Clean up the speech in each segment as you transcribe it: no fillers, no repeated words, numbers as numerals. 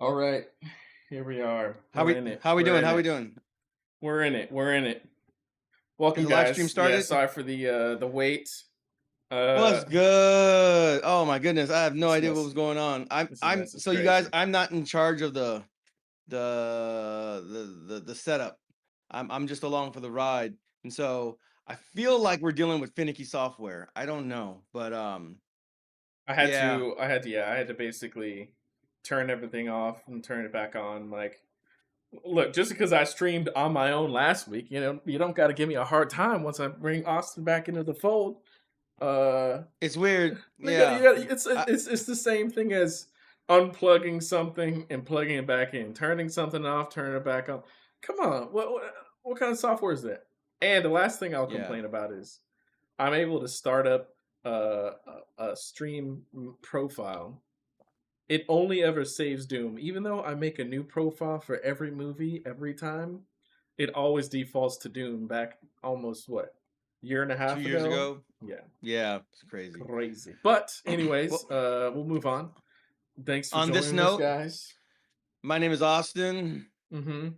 All right, here we are. How We're we in it. how we We're doing? in How we it. doing? We're in it. We're in it. Is Welcome, the live stream guys. Yeah, started? sorry for the wait. Uh, What's good? Oh my goodness, I have no this idea what mess. was going on. I'm This I'm mess is so you guys, crazy. I'm not in charge of the setup. I'm just along for the ride. And so I feel like we're dealing with finicky software. I don't know, but I had yeah, to. I had to. Yeah, I had to basically turn everything off and turn it back on. Like, look, just because I streamed on my own last week, you don't got to give me a hard time once I bring Austin back into the fold. Uh, it's weird. You got, you Yeah. got. I, It's the same thing as unplugging something and plugging it back in, turning something off, turning it back on. Come on, what kind of software is that? And the last thing I'll yeah. complain about is I'm able to start up a stream profile. It only ever saves Doom, even though I make a new profile for every movie every time. It always defaults to Doom. Back almost what, year and a 2 half years ago? ago. Yeah, Yeah, it's crazy. crazy. But Well, anyways, we'll move on. Thanks for on this joining us, note, guys. my name is Austin. hmm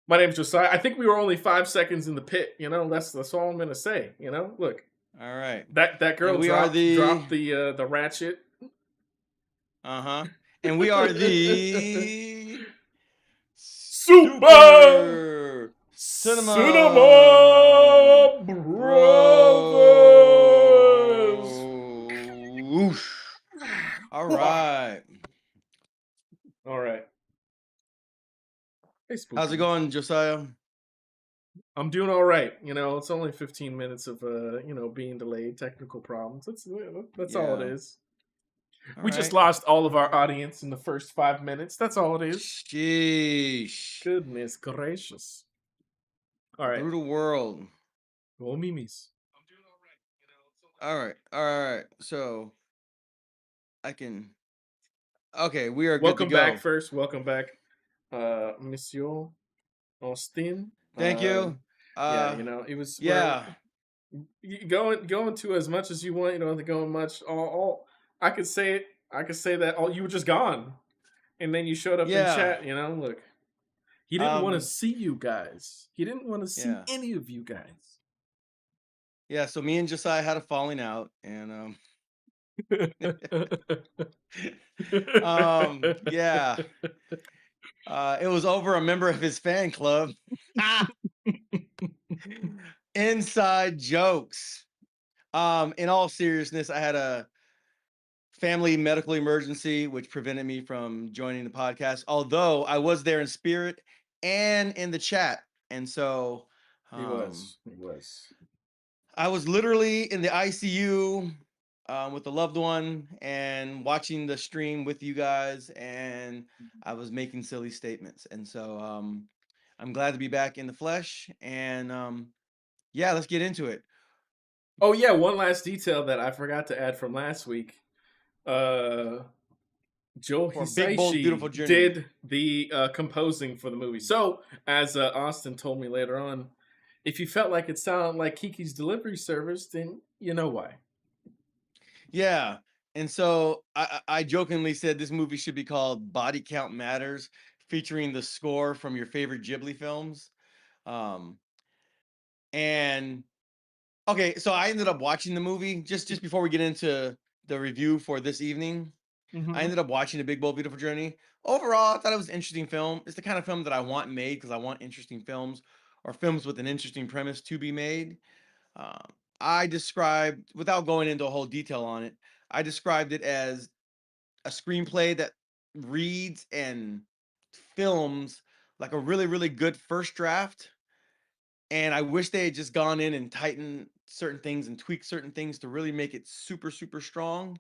My name's Josiah. I think we were only 5 seconds in the pit. That's all I'm gonna say. Look, All right. that And girl we are dropped the the ratchet. Uh-huh. And we are the Super Super Cinema Cinema Brothers. Bros. All right. All right. Hey, How's it Spooky. going, Josiah? I'm doing all right. It's only 15 minutes of being delayed, technical problems. That's all it Yeah. is. All We just right. lost all of our audience in the first 5 minutes. That's all it is. Sheesh. Goodness gracious. All right. Brutal world. Well, Mimis. I'm doing all right. All right. All right. So I can. Okay, we are good to Welcome back go. first. Welcome back, Monsieur Austin. Thank you. Yeah, Uh it was we're yeah. going to as much as you want. The going much. All I could say it. I could say that. All you were just gone, and then you showed up in Yeah. chat. Look, he didn't want to Um see you guys. He didn't want to see yeah. any of you guys. Yeah, so me and Josiah had a falling out, and yeah, it was over a member of his fan club. Inside jokes. In all seriousness, I had a family medical emergency which prevented me from joining the podcast. Although I was there in spirit and in the chat, and so He um, was. He was. I was literally in the ICU with a loved one and watching the stream with you guys, and I was making silly statements. And so I'm glad to be back in the flesh. And yeah, let's get into it. Oh yeah, one last detail that I forgot to add from last week. Uh Joe For Big Bold Beautiful Hisaishi Journey. did the composing for the movie. So, as Austin told me later on, if you felt like it sounded like Kiki's Delivery Service, then you know why. Yeah. And so I jokingly said this movie should be called Body Count Matters, featuring the score from your favorite Ghibli films. Um, and Okay, so I ended up watching the movie just before we get into the review for this evening. I Mm-hmm. ended up watching A Big Bold Beautiful Journey. Overall, I thought it was an interesting film. It's the kind of film that I want made because I want interesting films or films with an interesting premise to be made. Um, I described, without going into a whole detail on it, I described it as a screenplay that reads and films like a really, really good first draft, and I wish they had just gone in and tightened certain things and tweaked certain things to really make it super, super strong.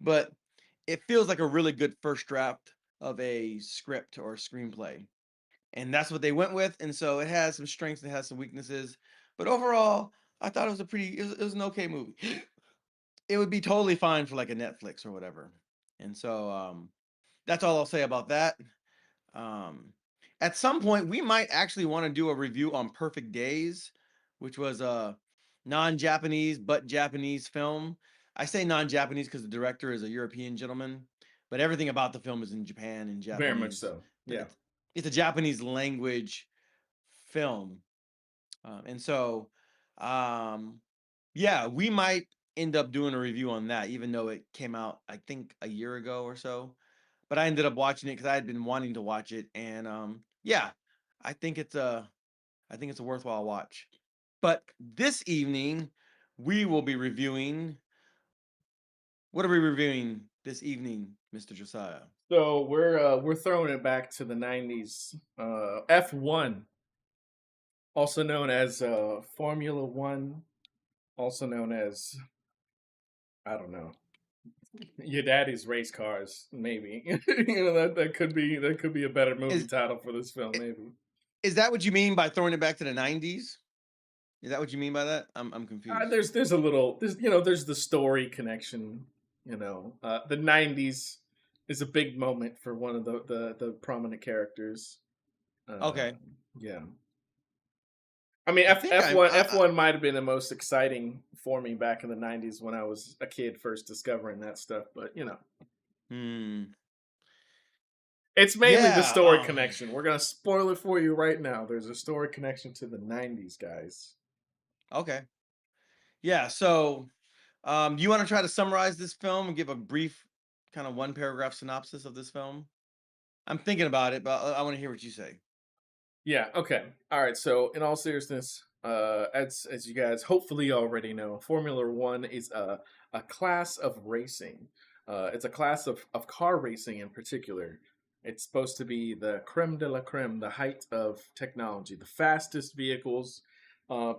But it feels like a really good first draft of a script or a screenplay. And that's what they went with. And so it has some strengths, it has some weaknesses. But overall, I thought it was an okay movie. It would be totally fine for like a Netflix or whatever. And so that's all I'll say about that. Um, at some point, we might actually want to do a review on Perfect Days, which was a non-Japanese but Japanese film. I say non-Japanese because the director is a European gentleman, but everything about the film is in Japan in Very much Japanese. so. But Yeah. it's a Japanese language film, and so um, yeah, we might end up doing a review on that, even though it came out I think a year ago or so. But I ended up watching it because I had been wanting to watch it, and yeah, I think it's a worthwhile watch. But this evening, we will be reviewing. What are we reviewing this evening, Mr. Josiah? So we're throwing it back to the '90s. F1, also known as Formula One, also known as, I don't know, your daddy's race cars. Maybe that could be a better movie Is title for this film. i- Maybe. is that what you mean by throwing it back to the '90s? Is that what you mean by that? I'm confused. There's a little there's the story connection. The '90s is a big moment for one of the prominent characters. Uh, Okay, yeah. I mean, I F think F1 F1 might have been the most exciting for me back in the '90s when I was a kid first discovering that stuff. But hmm, it's mainly the yeah. story connection. We're gonna spoil it for you right now. There's a story connection to the '90s, guys. Okay, yeah. So, do you want to try to summarize this film and give a brief, kind of one paragraph synopsis of this film? I'm thinking about it, but I want to hear what you say. Yeah. Okay. All right. So, in all seriousness, as you guys hopefully already know, Formula One is a class of racing. It's a class of car racing in particular. It's supposed to be the creme de la creme, the height of technology, the fastest vehicles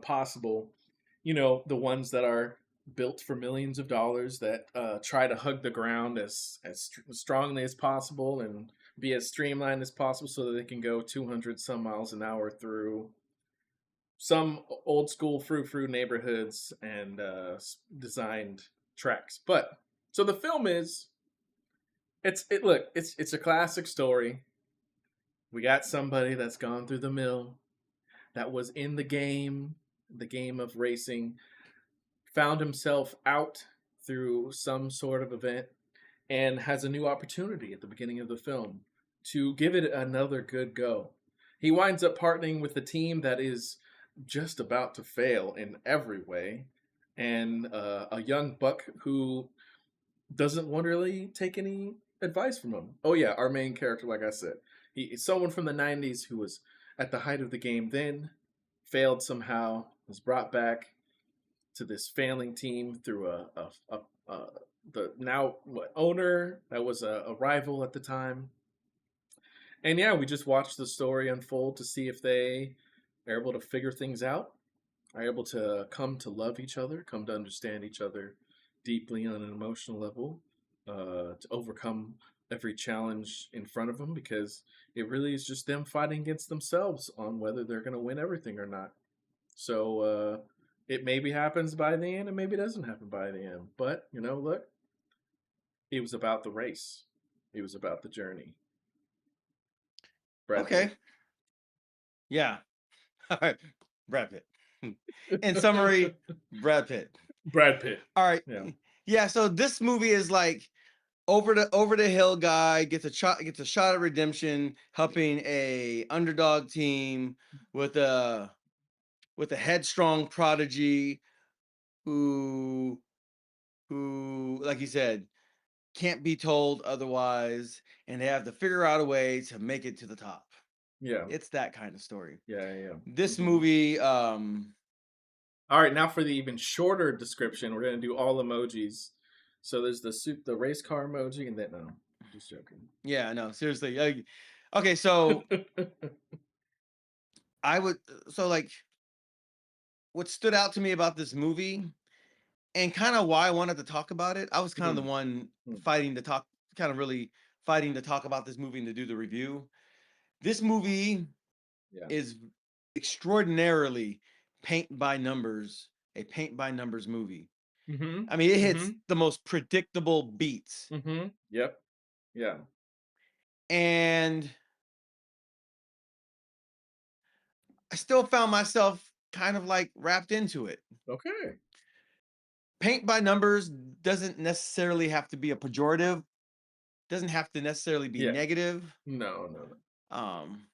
possible. The ones that are built for millions of dollars that try to hug the ground as strongly as possible and be as streamlined as possible so that they can go 200 some miles an hour through some old school frou-frou neighborhoods and designed tracks. But so the film is it's a classic story. We got somebody that's gone through the mill, that was in the game of racing, found himself out through some sort of event and has a new opportunity at the beginning of the film to give it another good go. He winds up partnering with a team that is just about to fail in every way, and a young buck who doesn't want to really take any advice from him. Oh yeah, our main character, like I said, he's someone from the '90s who was at the height of the game then, failed somehow, was brought back to this failing team through a the now owner that was a rival at the time. And yeah, we just watched the story unfold to see if they are able to figure things out, are able to come to love each other, come to understand each other deeply on an emotional level, to overcome every challenge in front of them, because it really is just them fighting against themselves on whether they're going to win everything or not. So it maybe happens by the end, and maybe it doesn't happen by the end. But look, it was about the race. It was about the journey. Brad Pitt. Okay, yeah. All right, Brad Pitt. In summary, Brad Pitt. Brad Pitt. All right. Yeah. Yeah, so this movie is like over the hill guy gets a shot at redemption, helping a underdog team with a headstrong prodigy who like you said can't be told otherwise, and they have to figure out a way to make it to the top. Yeah. It's that kind of story. Yeah. Yeah. This Mhm. movie, All right. Now for the even shorter description, we're gonna do all emojis. So there's the race car emoji, and then no, I'm just joking. yeah, no, seriously. Okay, so I would so like what stood out to me about this movie and kind of why I wanted to talk about it. I was kind of the Mhm. one Mhm. fighting to talk, kind of really fighting to talk about this movie and to do the review. This movie Yeah. is extraordinarily a paint by numbers movie. Mhm. I mean, it hits Mhm. the most predictable beats, Mhm. Yep. Yeah. and I still found myself kind of like wrapped into it. Okay. Paint by numbers doesn't necessarily have to be a pejorative. Doesn't have to necessarily be Yeah. negative. No, no, no. Um,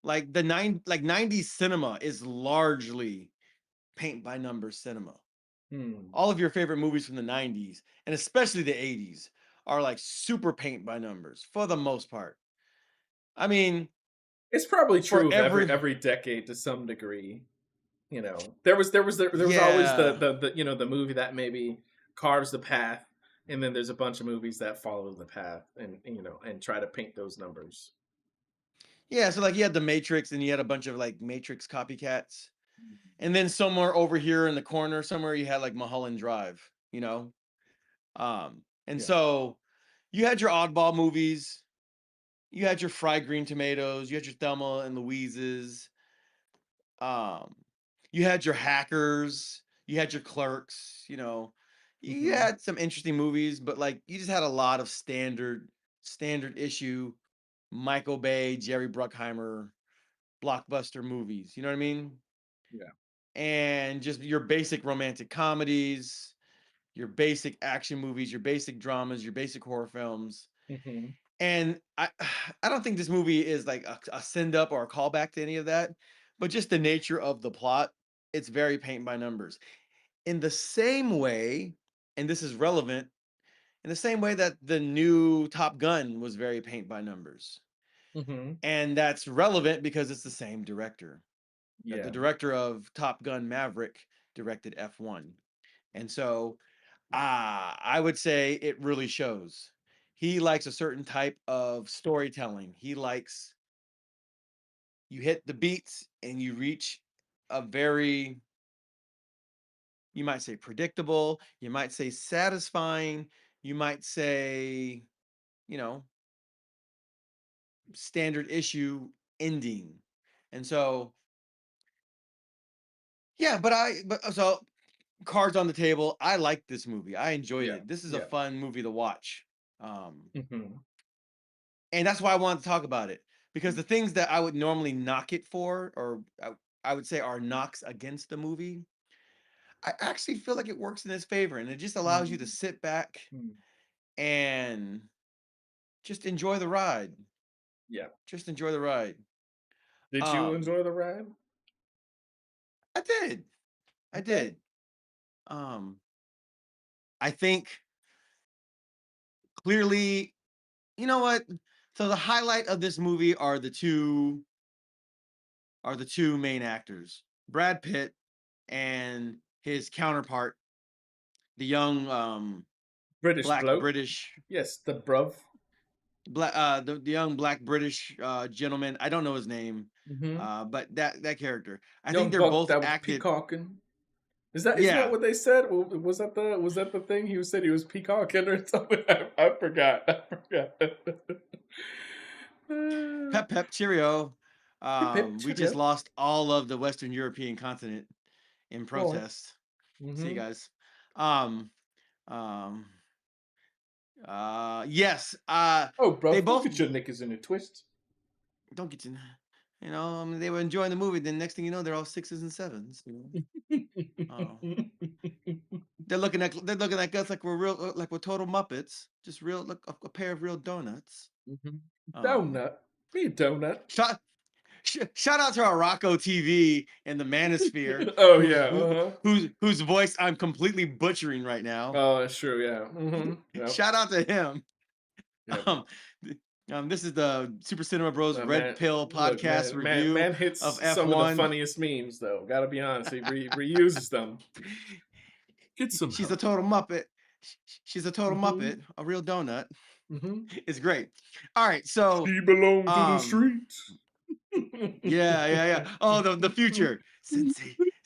like the 90s cinema is largely paint by numbers cinema. Hmm. All of your favorite movies from the 90s and especially the 80s are like super paint by numbers for the most part. I mean, It's probably for true of every every decade to some degree. There was always yeah. the the movie that maybe carves the path, and then there's a bunch of movies that follow the path and and try to paint those numbers. Yeah, so like you had the Matrix and you had a bunch of like Matrix copycats. And then somewhere over here in the corner somewhere you had like Mulholland Drive, you know? And Yeah. so you had your oddball movies, you had your fried green tomatoes, you had your Thelma and Louise's, um, you had your hackers, you had your clerks, you know. You Hmm. had some interesting movies, but like you just had a lot of standard issue Michael Bay, Jerry Bruckheimer blockbuster movies. You know what I mean? Yeah. And just your basic romantic comedies, your basic action movies, your basic dramas, your basic horror films. Hmm. And I don't think this movie is like a send up or a callback to any of that, but just the nature of the plot, it's very paint by numbers. In the same way, and this is relevant, in the same way that the new Top Gun was very paint by numbers. Hmm. And that's relevant because it's the same director. The Yeah. director of Top Gun Maverick directed F1. And so I would say it really shows. He likes a certain type of storytelling. He likes you hit the beats and you reach a very, you might say predictable, you might say satisfying, you might say, you know, standard issue ending. And so, yeah, but so cards on the table. I liked this movie. I enjoyed Yeah. it. This is a Yeah. fun movie to watch. Um, Hmm. and that's why I wanted to talk about it because the things that I would normally knock it for, or I would say are knocks against the movie, I actually feel like it works in its favor, and it just allows you to Hmm. sit back and just enjoy the ride. Yeah. Just enjoy the ride. Did you Um, enjoy the ride? I did. I Okay. did. Um, I think clearly, you know what? So the highlight of this movie are the two main actors, Brad Pitt and his counterpart, the young British black bloke. British Yes, the bruv. the young black British gentleman. I don't know his name, Hmm. but that character. I think Young they're buck both that was acted. peacocking. Isn't that Yeah, what they said? Was that the thing? He said he was peacocking or something. I forgot. I forgot. pep pep cheerio. Hip hip We just cheerio. lost all of the Western European continent in Go on. protest. See you Hmm. guys. Um, um, yes. Oh, They bruv, don't both get your knickers in a twist. don't get to. You know, I mean, they were enjoying the movie. Then next thing you know, they're all sixes and sevens. You know, oh, they're looking at us like we're real, like we're total muppets. Just real, like a pair of real donuts. Mhm. Um, Donut. Be a donut. shout shout out to our Rocco TV and the Manosphere, Oh yeah. Uh-huh. whose voice I'm completely butchering right now. Oh, that's true. Yeah. Yep. Shout out to him. Yep. Um, this is the Super Cinema Bros Red Man, Pill look, podcast review man of hits some of the F1. funniest memes though. Gotta be honest, he reuses them. Get some She's a help. total muppet. She's a total Hmm. muppet, a real donut. Hmm. It's great. All right, so She belonged to the um streets. yeah. Oh, the future. Yep.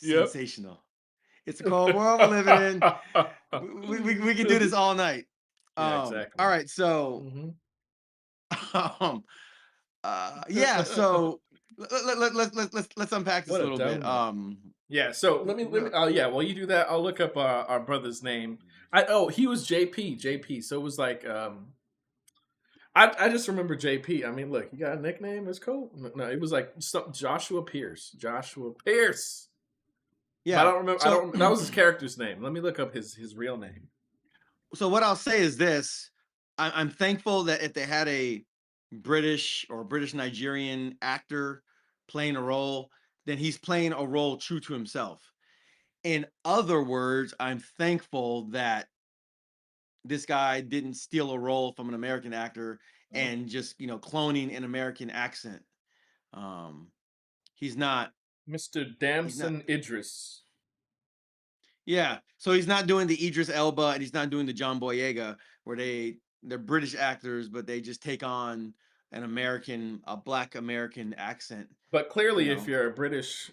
Sensational. It's a cold world we're living in. We can do this all night. Yeah, All exactly. right, so Hmm. um yeah, so let's unpack this What a a little bit. donut. Yeah, so let me yeah, while you do that, I'll look up our brother's name. He was JP, JP. So it was like I just remember JP. I mean, look, you got a nickname, it's cool. No, it was like some Joshua Pierce. Joshua Pierce. But Yeah. I So don't that was his character's name. Let me look up his real name. so what I'll say is this. I'm thankful that if they had a British or British Nigerian actor playing a role, then he's playing a role true to himself. In other words, I'm thankful that this guy didn't steal a role from an American actor Oh, and just, cloning an American accent. Um, he's not, Mr. he's not, Damson Idris. yeah. So he's not doing the Idris Elba and he's not doing the John Boyega where they're British actors, but they just take on a black American accent, But you clearly, if know. you're a British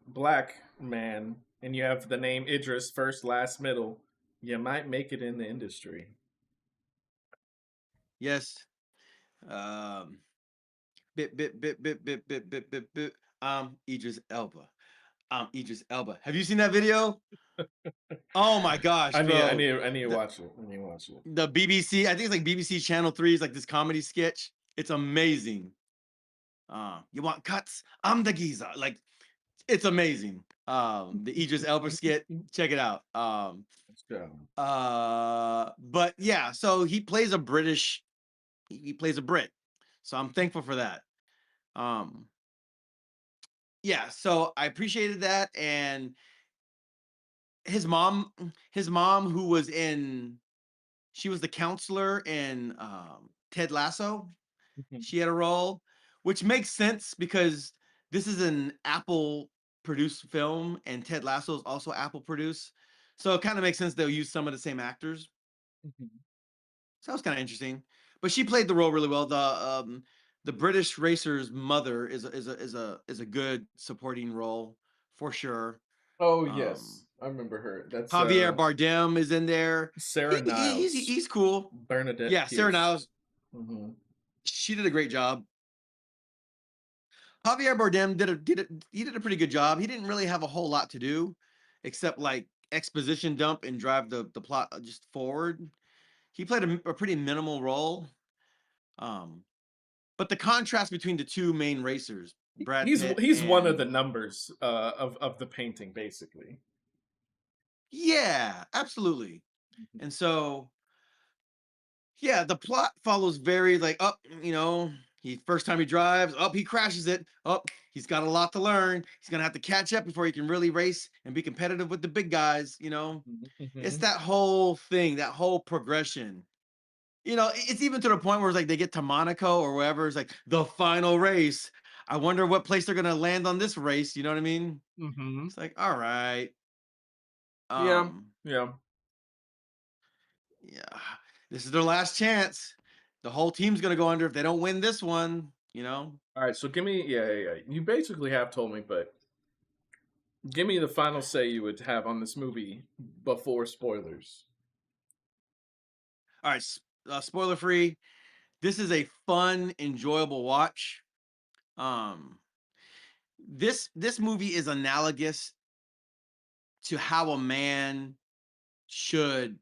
black man and you have the name Idris first, last, middle, you might make it in the industry. Yes. Um, bit. Idris Elba. Idris Elba. Have you seen that video? Oh my gosh, bro. I need to The watch it. I need to watch it. the BBC, I think it's like BBC Channel 3 is like this comedy sketch. It's amazing. You want cuts? I'm the geezer. Like it's amazing. The Idris Elba skit, check it out. Let's go. But yeah, so he plays a Brit. So I'm thankful for that. Um, yeah, so I appreciated that. And his mom who was in she was the counselor in Ted Lasso. Mhm. She had a role, which makes sense because this is an Apple produced film and Ted Lasso is also Apple produced. So it kind of makes sense they'll use some of the same actors. Mhm. So that was kind of interesting. But she played the role really well. The British racer's mother is a good supporting role for sure. Oh Um, yes, I remember her. That's Javier Bardem is in there. Sarah Niles, He's cool. Bernadette Yeah, Sarah Pierce. Niles, Hmm. she did a great job. Javier Bardem did a pretty good job. He didn't really have a whole lot to do, except like exposition dump and drive the plot just forward. He played a pretty minimal role. Um, but the contrast between the two main racers, Brad Pitt He's one of the and numbers of the painting, basically. yeah, absolutely. Mhm. And so yeah, the plot follows very like up, he first time he drives, up he crashes it, up he's got a lot to learn. He's gonna have to catch up before he can really race and be competitive with the big guys. Mhm. It's Mhm. that whole thing, that whole progression. It's even to the point where it's like they get to Monaco or wherever, it's like the final race. I wonder what place they're gonna land on this race. You know what I mean? Mhm. It's like, all right. Yeah. Um, Yeah. yeah, this is their last chance. The whole team's gonna go under if they don't win this one. All right. So give me. Yeah. Yeah. Yeah. You basically have told me, but give me the final say you would have on this movie before spoilers. All right, spoiler free. This is a fun, enjoyable watch. Um, this movie is analogous to how a man should.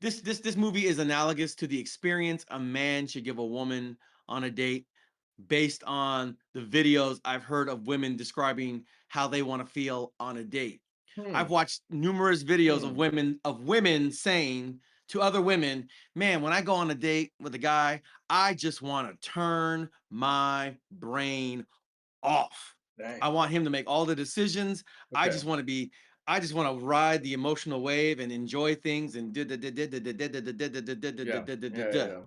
This movie is analogous to the experience a man should give a woman on a date based on the videos I've heard of women describing how they want to feel on a date. I've Hmm. watched numerous videos of Hmm. women saying to other women, "Man, when I go on a date with a guy, I just want to turn my brain off. I Dang. want him to make all the decisions. I Okay. just want to be I just want to ride the emotional wave and enjoy things and Yeah. Yeah. Yeah. Yeah.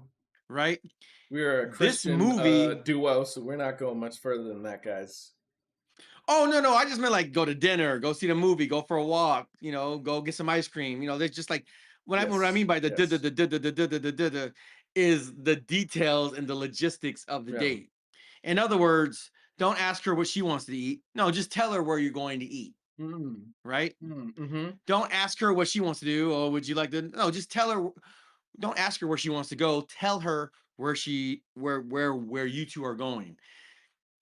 right? We are a This Christian movie duo, so we're not going much further than that, guys. Oh no, I just meant like go to dinner, go see the movie, go for a walk, go get some ice cream. There's just like what I Yes. mean by the Yes. is the details and the logistics of the Yeah. date. In other words, don't ask her what she wants to eat. No, just tell her where you're going to eat, Mm. right? Mm. Mm-hmm. Don't ask her what she wants to do. Oh, would you like to? No, just tell her. Don't ask her where she wants to go. Tell her where you two are going.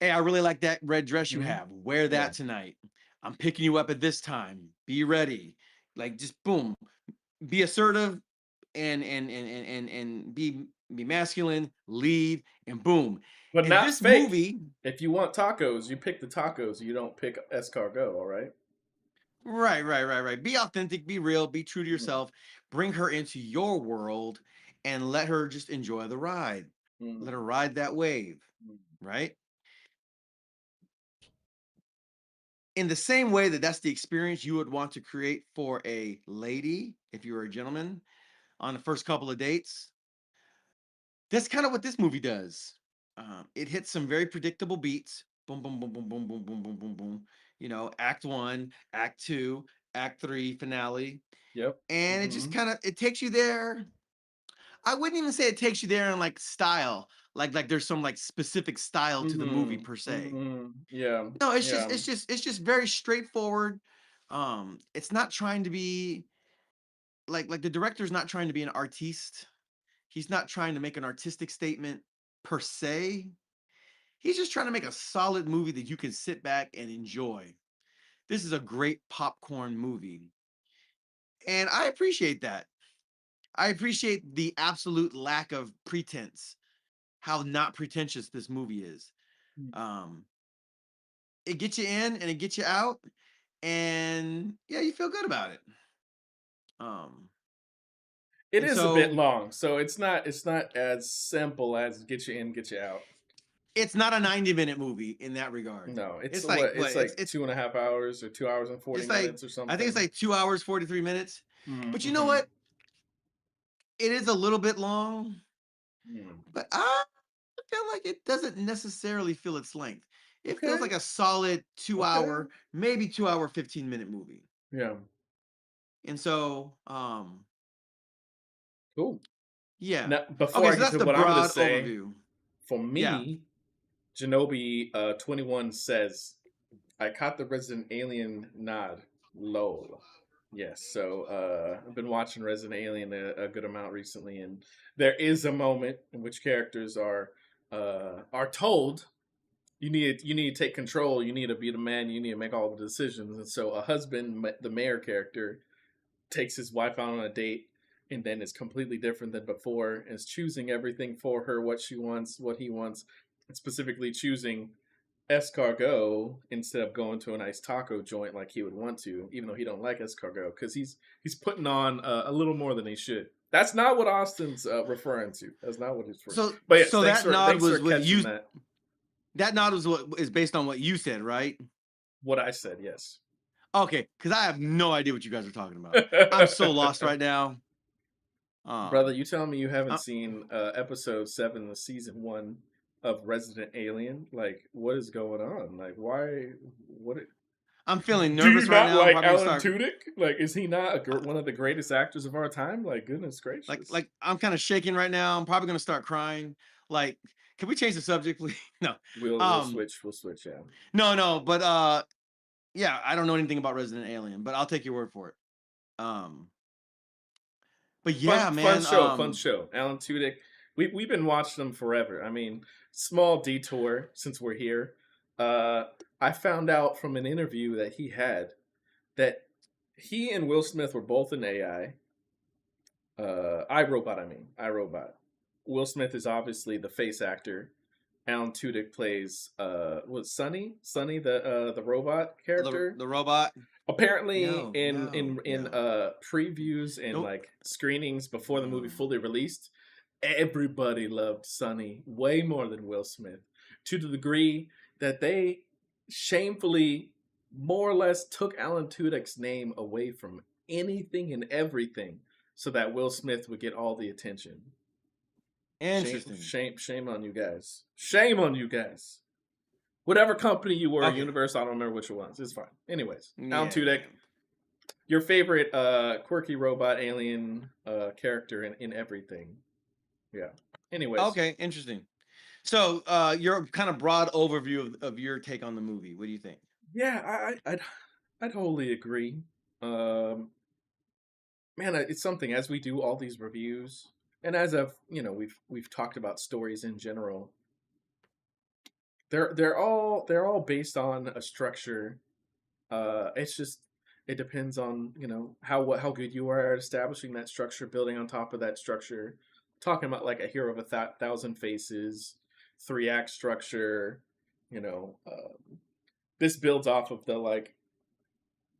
Hey, I really like that red dress you Mm-hmm. have. Wear Yeah. that tonight. I'm picking you up at this time. Be ready. Like just boom. Be assertive and be masculine, lead, and boom. But In not this fake. movie, If you want tacos, you pick the tacos. You don't pick escargot. All right. Right. Be authentic, be real, be true to Mm, yourself. Bring her into your world and let her just enjoy the ride. mm, Let her ride that wave, mm, right? In the same way that that's the experience you would want to create for a lady, if you were a gentleman, on the first couple of dates, that's kind of what this movie does. It hits some very predictable beats. Boom, boom, boom, boom, boom, boom, boom, boom, boom, boom. You know, act one, act two, act three, finale. yep. And it just Hmm. kind of it takes you there. I wouldn't even say it takes you there in like style, like there's some like specific style to the movie Hmm. per se. Hmm. Yeah. No, Yeah. it's just very straightforward. It's not trying to be like the director's not trying to be an artiste. He's not trying to make an artistic statement per se. He's just trying to make a solid movie that you can sit back and enjoy. This is a great popcorn movie. And I appreciate that. I appreciate the absolute lack of pretense, how not pretentious this movie is. Mm. Um, it gets you in and it gets you out, and yeah, you feel good about it. Um, It and is a bit so long, so it's not as simple as get you in, get you out. it's not a 90-minute movie in that regard. No, it's It's a like what? what? It's like 2.5 hours or 2 hours and 40 It's like minutes or I think it's something. like 2 hours 43 minutes. But you know Mm-hmm. what? It is a little bit long, Mm. but I feel like it doesn't necessarily feel its length. It feels Okay. like a solid two Okay. hour, maybe 2 hour 15-minute movie. Yeah. And so, Cool. yeah. Now, before Okay, I so get that's to the what I'm gonna broad say, overview. for Yeah. me, Genobi 21 says, I caught the Resident Alien nod. Lol. Yes, so I've been watching Resident Alien a good amount recently, and there is a moment in which characters are told you need to take control, you need to be the man, you need to make all the decisions. And so a husband, the mayor character, takes his wife out on a date and then is completely different than before, is choosing everything for her, what she wants, what he wants, and specifically choosing escargot instead of going to a nice taco joint like he would want to, even though he don't like escargot, because he's putting on a little more than he should. That's not what Austin's referring to. That's not what he's referring. So But yes, so that nod thanks for was what catching you that. that nod was what is based on what you said, right? What I said, yes. Okay, because I have no idea what you guys are talking about. I'm so lost right now. Brother, Um, you telling me you haven't I, seen episode 7 of season 1 of Resident Alien? Like, what is going on? Like, why? What? I'm feeling Do you nervous right not now. I'm like probably gonna Alan start Tudyk? Like, is he not one of the greatest actors of our time? Like, goodness gracious. like I'm kind of shaking right now. I'm probably gonna start crying. Like, can we change the subject, please? No. We'll Um, switch. We'll switch. Yeah. no, but yeah, I don't know anything about Resident Alien, but I'll take your word for it. Um, but yeah, Fun man. show. Fun show. Alan Tudyk. We've been watching him forever. I mean, small detour since we're here. Uh, I found out from an interview that he had that he and Will Smith were both in AI. iRobot, I mean, iRobot. Will Smith is obviously the face actor. Alan Tudyk plays was Sonny the robot character. The robot. Apparently, No, in no, in in no. uh previews and Nope. like screenings before the movie Mm. fully released, everybody loved Sonny way more than Will Smith, to the degree that they shamefully more or less took Alan Tudyk's name away from anything and everything so that Will Smith would get all the attention. Shame, Interesting. shame, shame on you guys. Shame on you guys. Whatever company you were, Okay. Universe, I don't remember which one. It's fine. Anyways, Alan Yeah, Tudyk, yeah. your favorite quirky robot alien character in everything. Yeah. Anyways, Okay, interesting. So, your kind of broad overview of your take on the movie. What do you think? yeah, I'd wholly agree. Um, man, it's something as we do all these reviews, and as I've we've talked about stories in general. They're all based on a structure. It's just it depends on how good you are at establishing that structure, building on top of that structure. Talking about like a hero of a thousand faces, 3 act structure. You know, this builds off of the like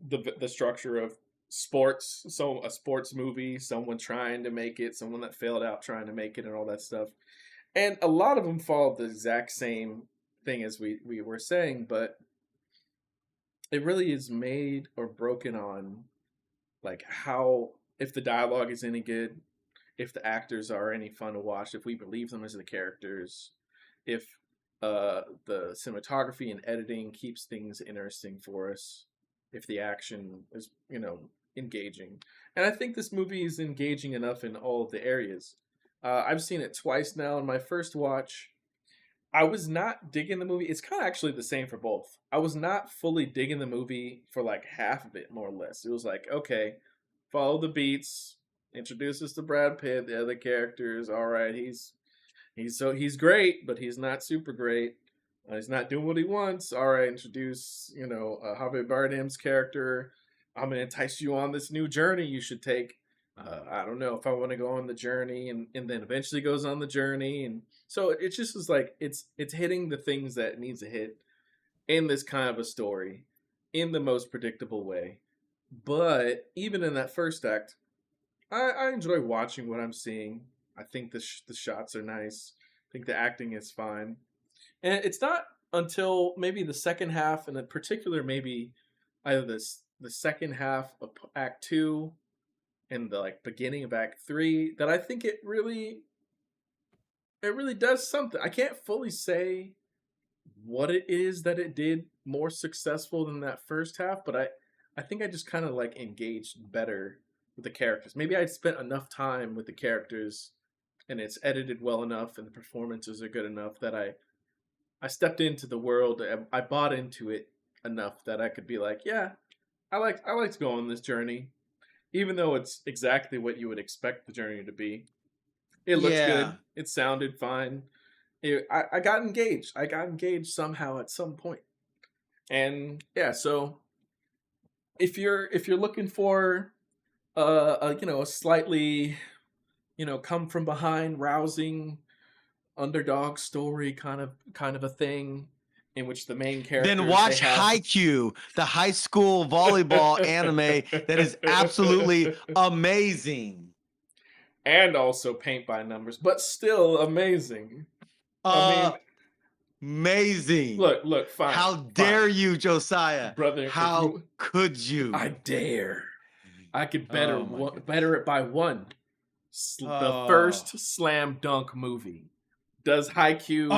the structure of sports. So a sports movie, someone trying to make it, someone that failed out trying to make it, and all that stuff. And a lot of them follow the exact same thing as we were saying, but it really is made or broken on like how, if the dialogue is any good, if the actors are any fun to watch, if we believe them as the characters, if the cinematography and editing keeps things interesting for us, if the action is, engaging. And I think this movie is engaging enough in all of the areas. I've seen it twice now. In my first watch, I was not digging the movie. It's kind of actually the same for both. I was not fully digging the movie for like half of it, more or less. It was like, okay, follow the beats, introduce us to Brad Pitt, the other characters. All right, he's great, but he's not super great. He's not doing what he wants. All right, introduce Javier Bardem's character. I'm gonna entice you on this new journey you should take. I don't know if I want to go on the journey, and then eventually goes on the journey, and so it just is like it's hitting the things that it needs to hit in this kind of a story in the most predictable way. But even in that first act, I enjoy watching what I'm seeing. I think the shots are nice. I think the acting is fine, and it's not until maybe the second half, and in particular maybe either the second half of Act Two and the like beginning of Act Three, that I think it really does something. I can't fully say what it is that it did more successful than that first half, but I think I just kind of like engaged better with the characters. Maybe I spent enough time with the characters and it's edited well enough and the performances are good enough that I stepped into the world. I bought into it enough that I could be like, yeah, I like to go on this journey, even though it's exactly what you would expect the journey to be. It looks Yeah. good. It sounded fine. I got engaged. I got engaged somehow at some point. And yeah, so if you're looking for a slightly come from behind, rousing underdog story kind of a thing in which the main Then characters they watch have Haikyuu, the high school volleyball anime that is absolutely amazing. and also paint by numbers, but still amazing. I mean, Amazing. look, fine, How fine, dare you, Josiah? brother. If How you, could you? I dare. I could Oh my goodness. better it by one. The Oh. first slam dunk movie does Haikyuu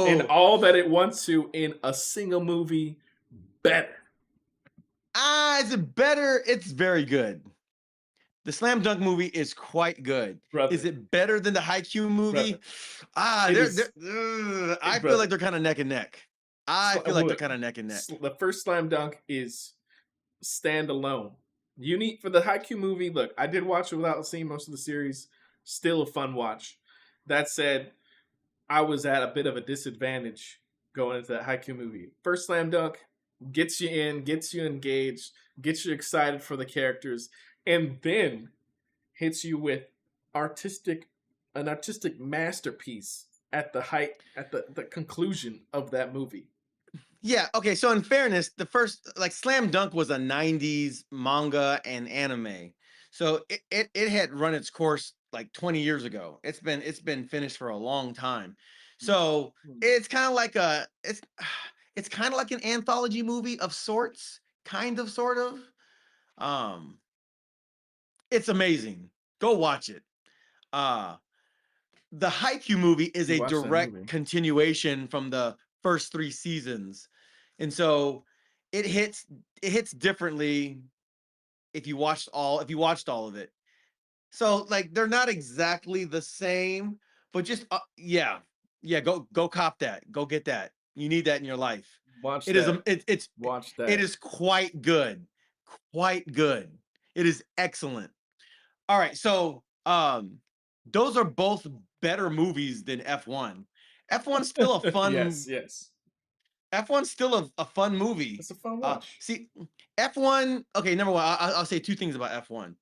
and Oh. all that it wants to in a single movie better, Is it better? It's very good. The Slam Dunk movie is quite good. brother. Is it better than the Haikyuu movie? Brother, it is, I feel like brother. they're kind of neck and neck. I feel like they're Look, kind of neck and neck. the first slam dunk is standalone. You need for the Haikyuu movie. Look, I did watch it without seeing most of the series. Still a fun watch. That said, I was at a bit of a disadvantage going into that Haikyuu movie. First slam dunk gets you in, gets you engaged, gets you excited for the characters, and then hits you with artistic an artistic masterpiece at the height at the conclusion of that movie. Yeah, okay, so in fairness, the first like Slam Dunk was a 90s manga and anime. So it had run its course like 20 years ago. It's been finished for a long time. So it's kind of like it's kind of like an anthology movie of sorts, kind of sort of. Um it's amazing. Go watch it. Uh the Haikyuu movie is You a watched that direct movie. continuation from the first 3 seasons. And so it hits it hits differently if you watched all of it. So like they're not exactly the same, but just yeah. Yeah, go cop that. Go get that. You need that in your life. Watch It is that. Watch it that. is quite good. Quite good. It is excellent. All right, so those are both better movies than F1. F1's still a Yes, fun yes. F1's still a fun movie. It's a fun watch. See, F1. Okay, number one, I'll say two things about F1.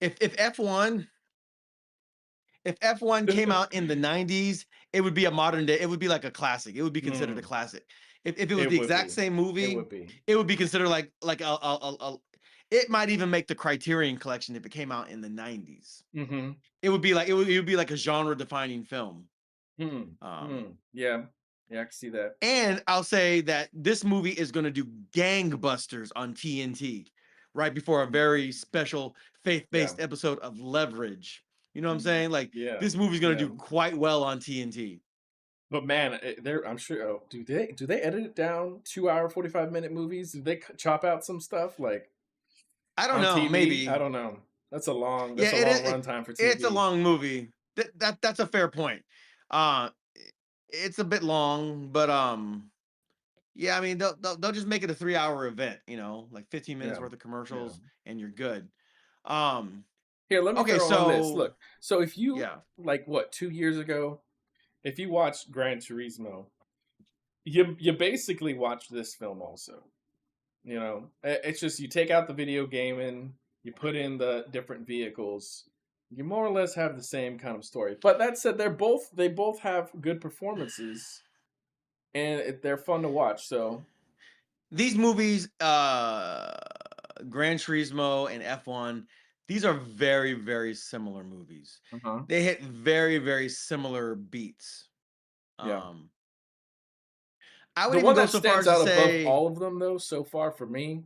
If F1 if F1 came out in the 90s, it would be a modern day. It would be like a classic. It would be considered a Mm, classic. If it was It the would exact be. same It movie, would be. it would be considered like a it might even make the Criterion Collection if it came out in the 90s. Mhm. It would be like a genre defining film. Hmm. Um, Hmm. Yeah. Yeah, I can see that. and I'll say that this movie is going to do gangbusters on TNT right before a Mm. very special Yeah. faith-based episode of Leverage. You know what I'm saying? Like Yeah. this movie's going to Yeah. do quite well on TNT. But man, they're I'm sure. Oh, do they edit it down 2 hour 45 minute movies? Do they chop out some stuff like I don't on know, TV? I maybe. don't know. That's a long. Yeah, That's a it long is. runtime for It's a TV. long movie. That's a fair point. Uh, it's a bit long, but yeah, I mean they'll just make it a 3 hour event. Like 15 minutes Yeah. worth of Yeah. commercials, and you're good. Um, Here, let me okay, throw on this. so Look, so if you yeah, like what 2 years ago, if you watched Gran Turismo, you basically watched this film also. It's just you take out the video game and you put in the different vehicles. You more or less have the same kind of story. But that said, they both have good performances and they're fun to watch. So, these movies, Gran Turismo and F1, these are very very similar movies. uh-huh. They hit very very similar beats. Yeah. Um, I would The even one go that so far stands as to out above say all of them, though, so far for me,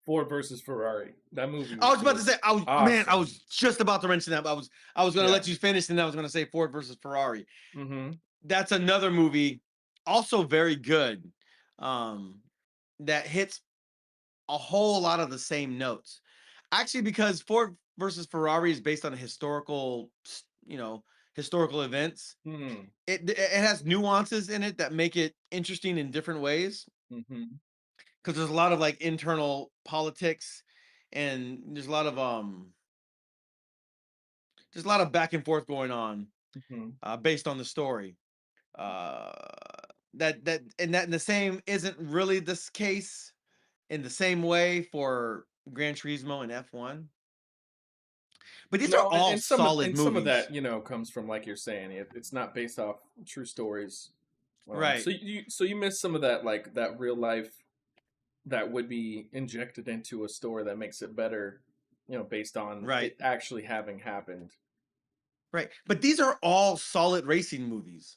Ford versus Ferrari. That movie I was was about to say, just I awesome. was just about to mention that. But I was going to Yeah. let you finish, and I was going to say Ford versus Ferrari. Mm-hmm. That's another movie, also very good, um, that hits a whole lot of the same notes. Actually, because Ford versus Ferrari is based on historical events. Hmm. It has nuances in it that make it interesting in different ways. Mm-hmm. Because there's a lot of like internal politics, and there's a lot of back and forth going on, Mm-hmm. based on the story. Uh, and the same isn't really this case in the same way for Gran Turismo and F1. But these are No, and, all and some of solid and some of movies. that, comes from like you're saying, it's not based off true stories. Right. So you miss some of that, like that real life that would be injected into a story that makes it better, based on Right. it actually having happened. Right. But these are all solid racing movies.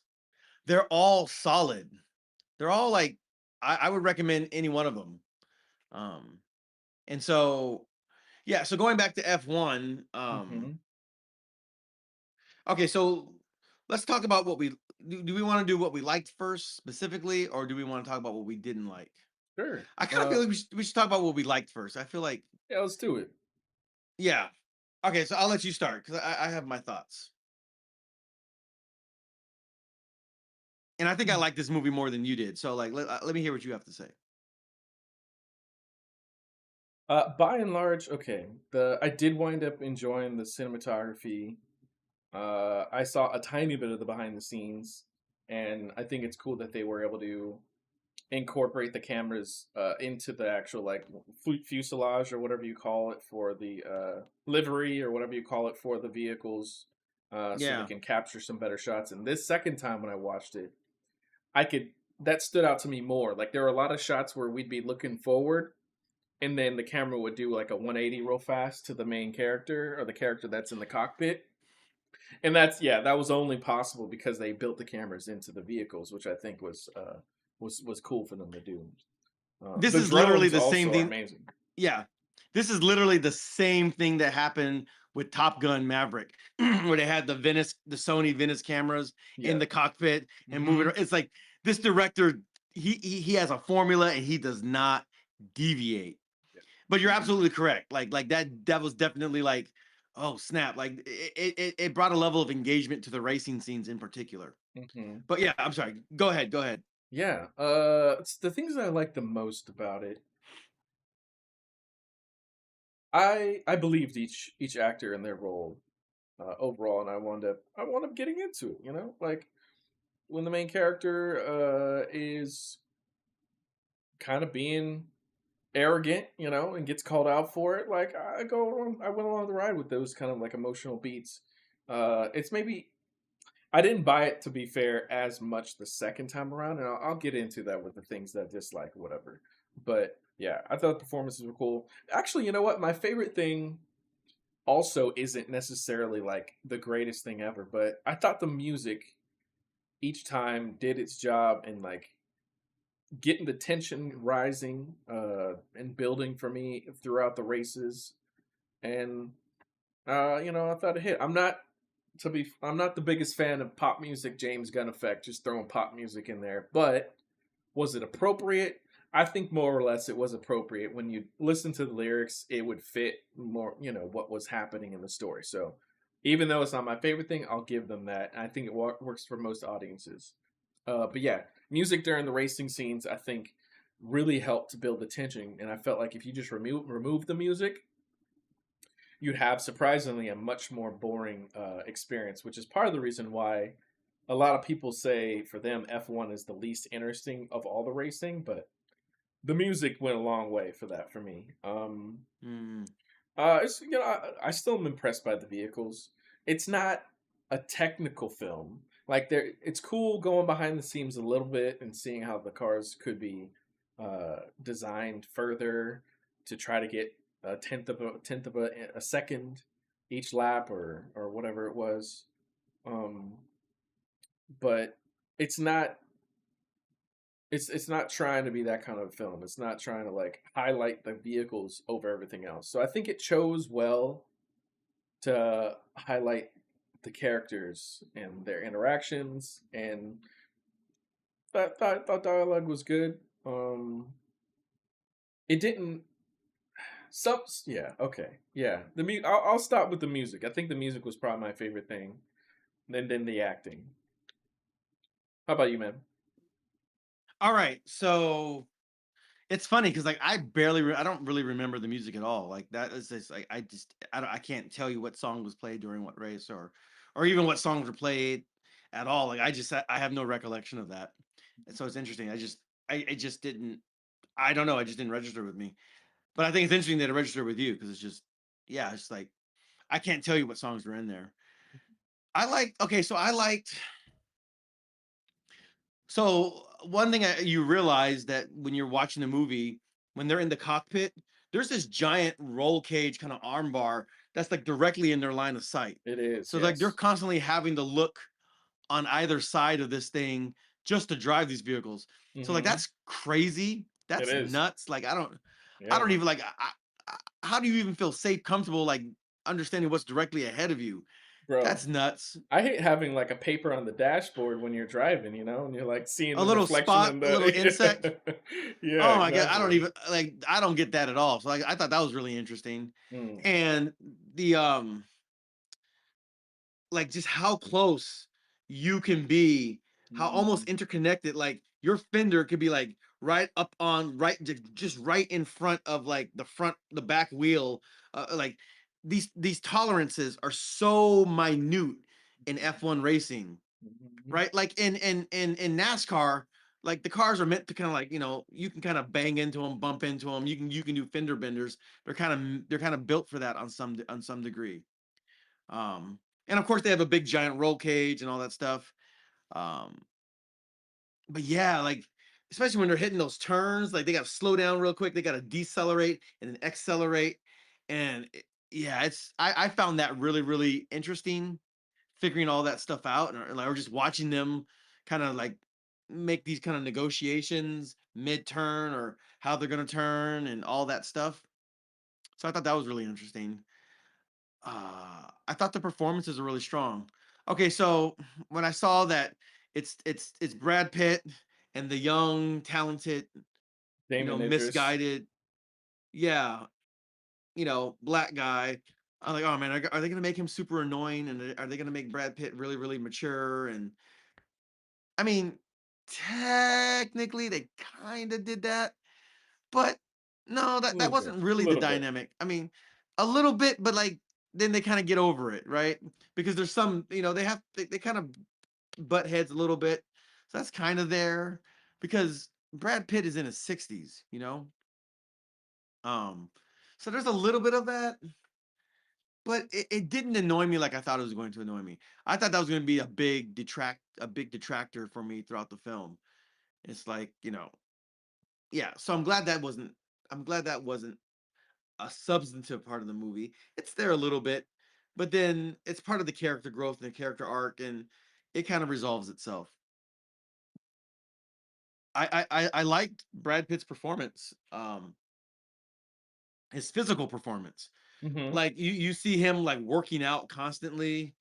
They're all solid. They're all like I would recommend any one of them. Um, and so yeah, so going back to F1, Hmm. okay, so let's talk about what we do we want to do what we liked first specifically, or do we want to talk about what we didn't like? Sure. I kind of feel like we should talk about what we liked first. I feel like, Yeah, let's do it. yeah. Okay, so I'll let you start because I have my thoughts. And I think I like this movie more than you did. So like let me hear what you have to say. By and large, okay. I did wind up enjoying the cinematography. I saw a tiny bit of the behind the scenes, and I think it's cool that they were able to incorporate the cameras into the actual like fuselage or whatever you call it for the livery or whatever you call it for the vehicles, so they Yeah. can capture some better shots. And this second time when I watched it, I could that stood out to me more. Like there were a lot of shots where we'd be looking forward and then the camera would do like a 180 real fast to the main character or the character that's in the cockpit. And that was only possible because they built the cameras into the vehicles, which I think was cool for them to do. This The is literally drones the same also are thing. amazing. Yeah. This is literally the same thing that happened with Top Gun Maverick, where they had the Sony Venice cameras in Yeah. the cockpit and moving. Hmm. It's like this director, he has a formula and he does not deviate. Yeah. But you're absolutely correct. Like that was definitely like, oh snap! Like it brought a level of engagement to the racing scenes in particular. Hmm. But yeah, I'm sorry. Go ahead. Go ahead. Yeah. It's the things that I like the most about it. I believed each actor in their role overall, and I wound up getting into it. Like when the main character is kind of being arrogant, and gets called out for it. Like I went along the ride with those kind of like emotional beats. It's maybe I didn't buy it, to be fair, as much the second time around, and I'll get into that with the things that I dislike, whatever. But yeah, I thought the performances were cool. Actually, you know what? My favorite thing also isn't necessarily like the greatest thing ever, but I thought the music each time did its job in like getting the tension rising and building for me throughout the races. And I thought it hit. I'm not the biggest fan of pop music, James Gunn effect, just throwing pop music in there. But was it appropriate? I think more or less it was appropriate. When you listen to the lyrics, it would fit more, what was happening in the story. So even though it's not my favorite thing, I'll give them that. I think it works for most audiences. But yeah, music during the racing scenes, I think, really helped to build the tension. And I felt like if you just remove the music, you'd have surprisingly a much more boring experience, which is part of the reason why a lot of people say for them F1 is the least interesting of all the racing, but the music went a long way for that for me. Mm, It's I still am impressed by the vehicles. It's not a technical film. Like it's cool going behind the scenes a little bit and seeing how the cars could be designed further to try to get a second each lap or whatever it was. Um, but it's not it's not trying to be that kind of film. It's not trying to like highlight the vehicles over everything else. So I think it chose well to highlight the characters and their interactions, and thought dialogue was good. It didn't some yeah, okay. Yeah. I'll stop with the music. I think the music was probably my favorite thing. And then the acting. How about you, man? all right, so it's funny because like I don't really remember the music at all. Like that is just like I can't tell you what song was played during what race or even what songs were played at all. Like I have no recollection of that. And so it's interesting. I just didn't I don't know. I just didn't register with me. But I think it's interesting that it registered with you because it's just yeah, it's like I can't tell you what songs were in there. I like okay, so I liked So one thing you realize that when you're watching the movie, when they're in the cockpit, there's this giant roll cage kind of arm bar that's like directly in their line of sight. It is, So like they're yes. constantly having to look on either side of this thing just to drive these vehicles. So like Hmm. that's crazy. It That's is. nuts. Like I Yeah. don't even like how do you even feel safe, comfortable, like understanding what's directly ahead of you? Bro. That's nuts. I hate having like a paper on the dashboard when you're driving, and you're like seeing A the little reflection spot, in a little insect. the Yeah, Oh my god, I don't exactly. even like I don't get that at all. So like I thought that was really interesting. Mm. And the like just how close you can be, how almost Mhm. interconnected like your fender could be like right up on just right in front of like the back wheel like these tolerances are so minute in F1 racing, Mhm. right? Like in NASCAR, like the cars are meant to kind of like you can kind of bang into them, bump into them. You can do fender benders. They're kind of built for that on some degree. Um, and of course they have a big giant roll cage and all that stuff. Um, but yeah, like especially when they're hitting those turns, like they got to slow down real quick. They got to decelerate and then accelerate. And yeah, I found that really interesting figuring all that stuff out or just watching them kind of like make these kind of negotiations mid-turn or how they're going to turn and all that stuff. So I thought that was really interesting. I thought the performances were really strong. Okay, so when I saw that it's Brad Pitt and the young talented, Damon Idris. misguided, yeah, black guy. I'm like, oh man, are they gonna make him super annoying, and are they gonna make Brad Pitt really mature? And I mean, technically, they kind of did that, but no, A that little bit. wasn't A really the little bit. dynamic. I mean, a little bit, but like then they kind of get over it, right? Because there's some, they kind of butt heads a little bit, so that's kind of there because Brad Pitt is in his 60s. Um, so there's a little bit of that, but it didn't annoy me like I thought it was going to annoy me. I thought that was going to be a big detractor for me throughout the film. It's like, yeah. So I'm glad that wasn't a substantive part of the movie. It's there a little bit, but then it's part of the character growth and the character arc, and it kind of resolves itself. I liked Brad Pitt's performance, his physical performance. Mm-hmm. Like you see him like working out constantly.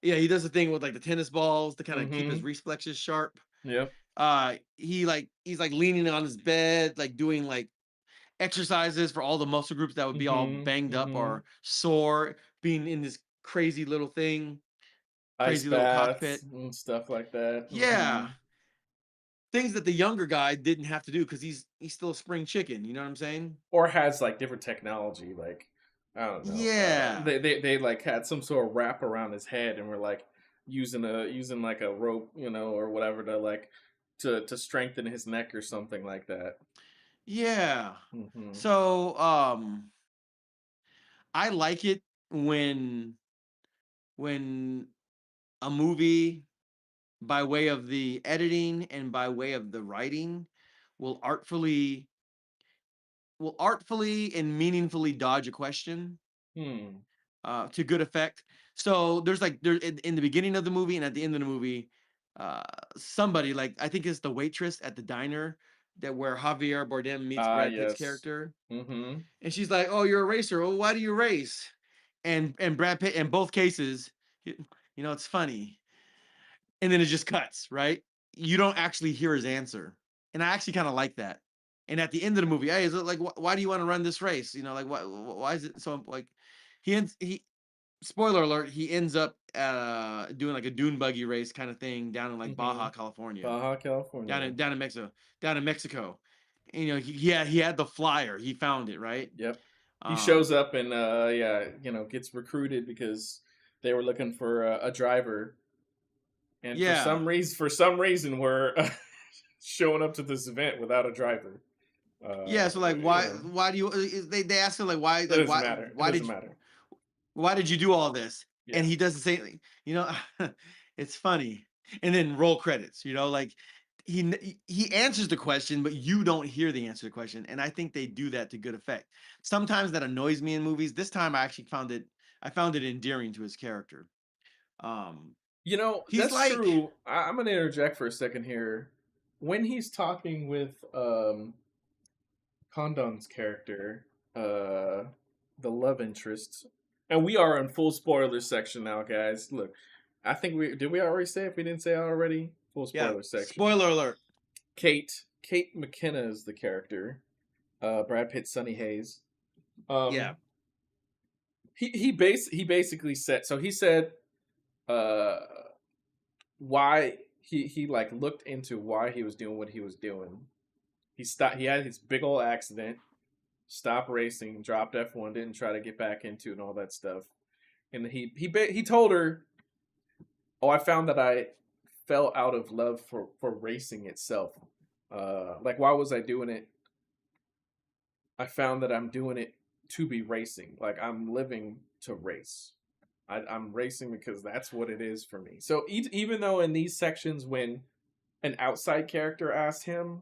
Yeah, he does the thing with like the tennis balls to kind of keep his Mm-hmm. reflexes sharp. Yep. He's like leaning on his bed, like doing like exercises for all the muscle groups that would be all Mm-hmm. banged up Mm-hmm. or sore, being in this crazy little thing, Ice crazy little baths cockpit. and stuff like that. Mm-hmm. Yeah, things that the younger guy didn't have to do because he's still a spring chicken. You know what I'm saying? Or has like different technology, like I don't know. Yeah, They like had some sort of wrap around his head and were like using like a rope, or whatever to like to strengthen his neck or something like that. yeah. Hmm. So I like it when when a movie, by way of the editing and by way of the writing, will artfully and meaningfully dodge a question Hmm. to good effect. So there's like there in the beginning of the movie and at the end of the movie, uh, somebody like I think it's the waitress at the diner that where Javier Bardem meets Ah, Brad Pitt's yes. character, Hmm. and she's like, "Oh, you're a racer. Oh, why do you race?" And Brad Pitt in both cases, y- it's funny, and then it just cuts right. You don't actually hear his answer, and I actually kind of like that. And at the end of the movie, hey, is it like why do you want to run this race? Like why is it so like he spoiler alert, he ends up doing like a dune buggy race kind of thing down in like Hmm. Baja, California, Baja California. down in Mexico, And, he had the flyer, he found it right. Yep. He shows Um, up and yeah, gets recruited because they were looking for a driver, and yeah, for some reason we're showing up to this event without a driver. yeah. Uh, So like, you know, why do you? They ask him like it doesn't matter. It doesn't matter. why did you do all this? And Yeah. he does the same thing. It's funny. And then roll credits. Like he answers the question, but you don't hear the answer to the question. And I think they do that to good effect. Sometimes that annoys me in movies. This time I actually I found it endearing to his character. Um, he's That's like, true. I'm gonna interject for a second here. When he's talking with Condon's character, the love interest, and we are in full spoiler section now, guys. Look, I think we already say, if we didn't say it already, full yeah, spoiler section. spoiler alert. Kate McKenna is the character. Brad Pitt, Sunny Hayes. Yeah. Um, he basically said, so he said uh why he like looked into why he was doing what he was doing. He had his big old accident, stopped racing, dropped F1, didn't try to get back into it and all that stuff. And he told her, "Oh, I found that I fell out of love for racing itself. Like, why was I doing it? I found that I'm doing it to be racing. Like, I'm living to race. I'm racing because that's what it is for me." So even though in these sections when an outside character asks him,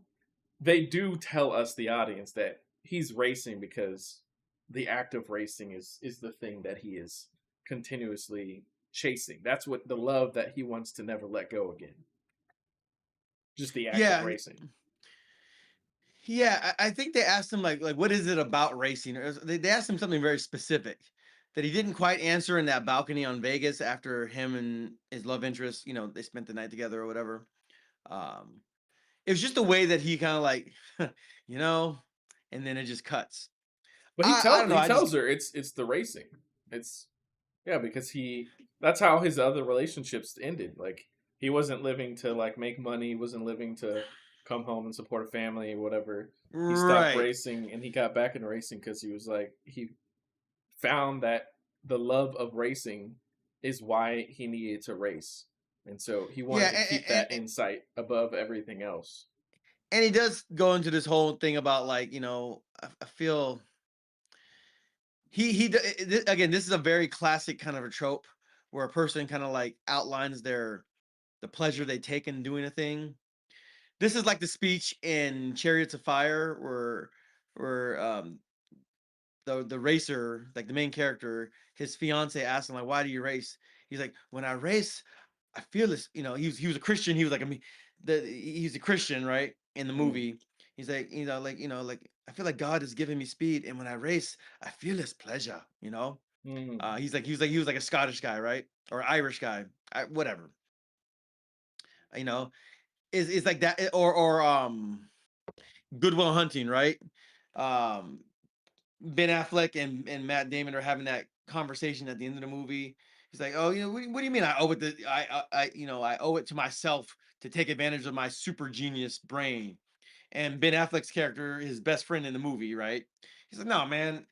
they do tell us, the audience, that he's racing because the act of racing is the thing that he is continuously chasing. That's what the love that he wants to never let go again. Just the act of Yeah. racing. Yeah, I think they asked him like what is it about racing? They asked him something very specific that he didn't quite answer in that balcony on Vegas after him and his love interest, they spent the night together or whatever. Um, it was just the way that he kind of like, you know, and then it just cuts. But I don't know. he I just tells her it's the racing. It's Yeah, because that's how his other relationships ended. Like, he wasn't living to like make money, he wasn't living to come home and support a family or whatever. He stopped right. racing and he got back into racing because he was like, he found that the love of racing is why he needed to race. And so he wanted Yeah, to keep that insight above everything else. and he does go into this whole thing about like, I feel again, this is a very classic kind of a trope where a person kind of like outlines the pleasure they take in doing a thing. This is like the speech in Chariots of Fire where the racer, like the main character, his fiance asks him like, "Why do you race?" He's like, "When I race, I feel this." You know, he was a Christian. He was like, he's a Christian, right? In the Mm, movie, he's like, like I feel like God is giving me speed, and when I race, I feel this pleasure. mm, He was like a Scottish guy, right, or Irish guy, whatever. You know, is like that, or Goodwill Hunting, right? Um, Ben Affleck and Matt Damon are having that conversation at the end of the movie. He's like, "Oh, what do you mean I owe it to I owe it to myself to take advantage of my super genius brain." And Ben Affleck's character, his best friend in the movie, right? He's like, "No, man,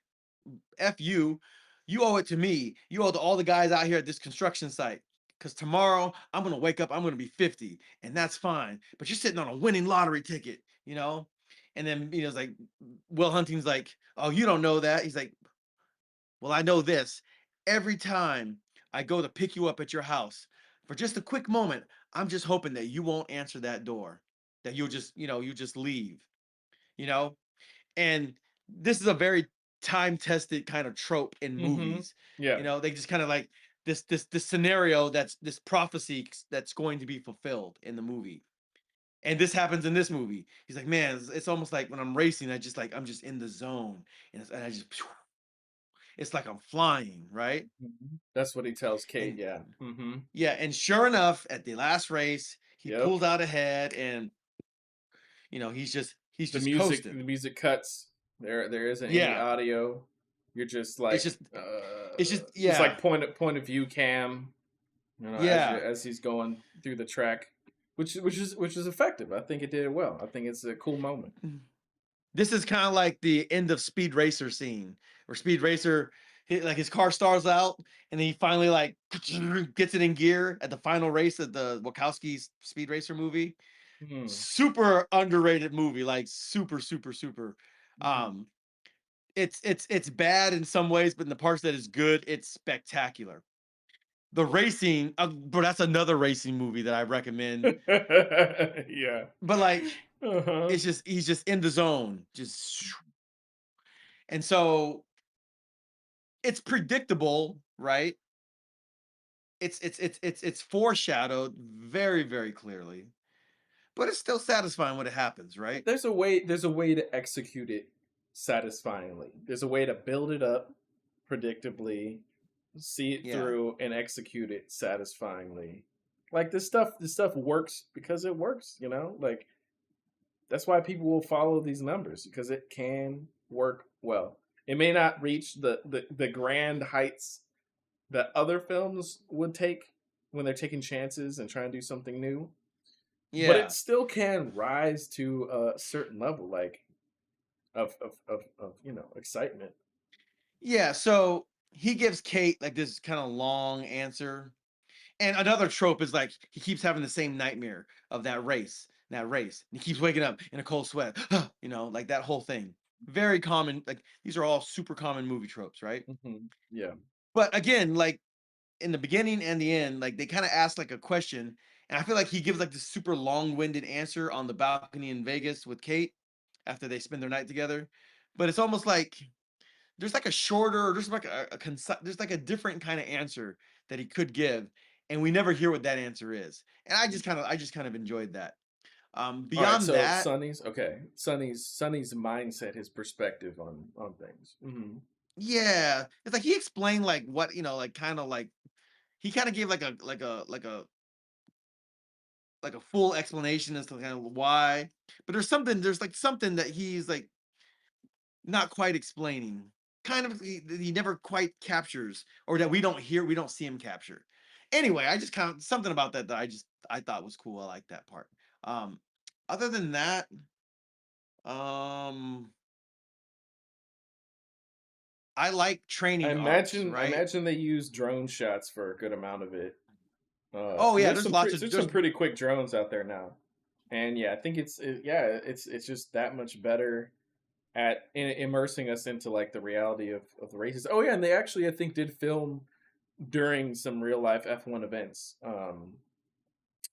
F you. You owe it to me. You owe it to all the guys out here at this construction site. Because tomorrow I'm gonna wake up, I'm gonna be 50, and that's fine. But you're sitting on a winning lottery ticket, you know?" And then it's like Will Hunting's like, "Oh, you don't know that." He's like, "Well, I know this. Every time I go to pick you up at your house for just a quick moment, I'm just hoping that you won't answer that door, that you just leave, you know?" And this is a very time-tested kind of trope in mm-hmm. movies. Yeah. They just kind of like this scenario that's this prophecy that's going to be fulfilled in the movie. And this happens in this movie. He's like, "Man, it's almost like when I'm racing, I'm just in the zone, and I just, it's like I'm flying, right?" Mhm. That's what he tells Kate. And Yeah. Mm-hmm. yeah, and sure enough, at the last race, he Yep. pulls out ahead, and he's The just music, coasting. the music cuts. There isn't any Yeah, audio. You're just it's like, just it's just just yeah, like point of view cam. yeah. As he's going through the track, which is effective. I think it did it well. I think it's a cool moment. This is kind of like the end of Speed Racer scene, where Speed Racer, like his car stars out, and then he finally like gets it in gear at the final race of the Wachowski Speed Racer movie. Hmm. Super underrated movie, like super, super, super. Hmm. Um, it's bad in some ways, but in the parts that is good, it's spectacular. The racing, bro, that's another racing movie that I recommend. Yeah. But like, Uh-huh. it's just he's just in the zone, just and so it's predictable, right? It's foreshadowed very, very clearly, but it's still satisfying when it happens, right? There's a way to execute it satisfyingly. There's a way to build it up predictably, see it Yeah. through, and execute it satisfyingly. Like this stuff works because it works, like that's why people will follow these numbers because it can work well. It may not reach the grand heights that other films would take when they're taking chances and trying to do something new, but it Yeah. still can rise to a certain level, like of excitement. Yeah. So he gives Kate like this kind of long answer. And another trope is like he keeps having the same nightmare of that race. And he keeps waking up in a cold sweat, like that whole thing. Very common. Like these are all super common movie tropes, right? Yeah. But again, like in the beginning and the end, like they kind of ask like a question, and I feel like he gives like this super long-winded answer on the balcony in Vegas with Kate after they spend their night together. But it's almost like there's like a shorter, there's like there's like a different kind of answer that he could give, and we never hear what that answer is. And I just kind of enjoyed that. All right. Beyond So that, Sonny's mindset, his perspective on things. yeah, it's like he explained like what like kind of like he kind of gave like a full explanation as to kind of why. But there's like something that he's like not quite explaining. Kind of he never quite captures, or that we don't see him capture. Anyway, I just kind of something about that I thought was cool. I like that part. Um, Other than that, um, I like I training arcs, imagine I right? imagine they use drone shots for a good amount of it. Oh And yeah, there's there's some lots of there's some there's pretty quick drones out there now, and yeah, I think it's just that much better. at immersing us into like the reality of the races. Oh yeah, and they actually I think did film during some real life F1 events.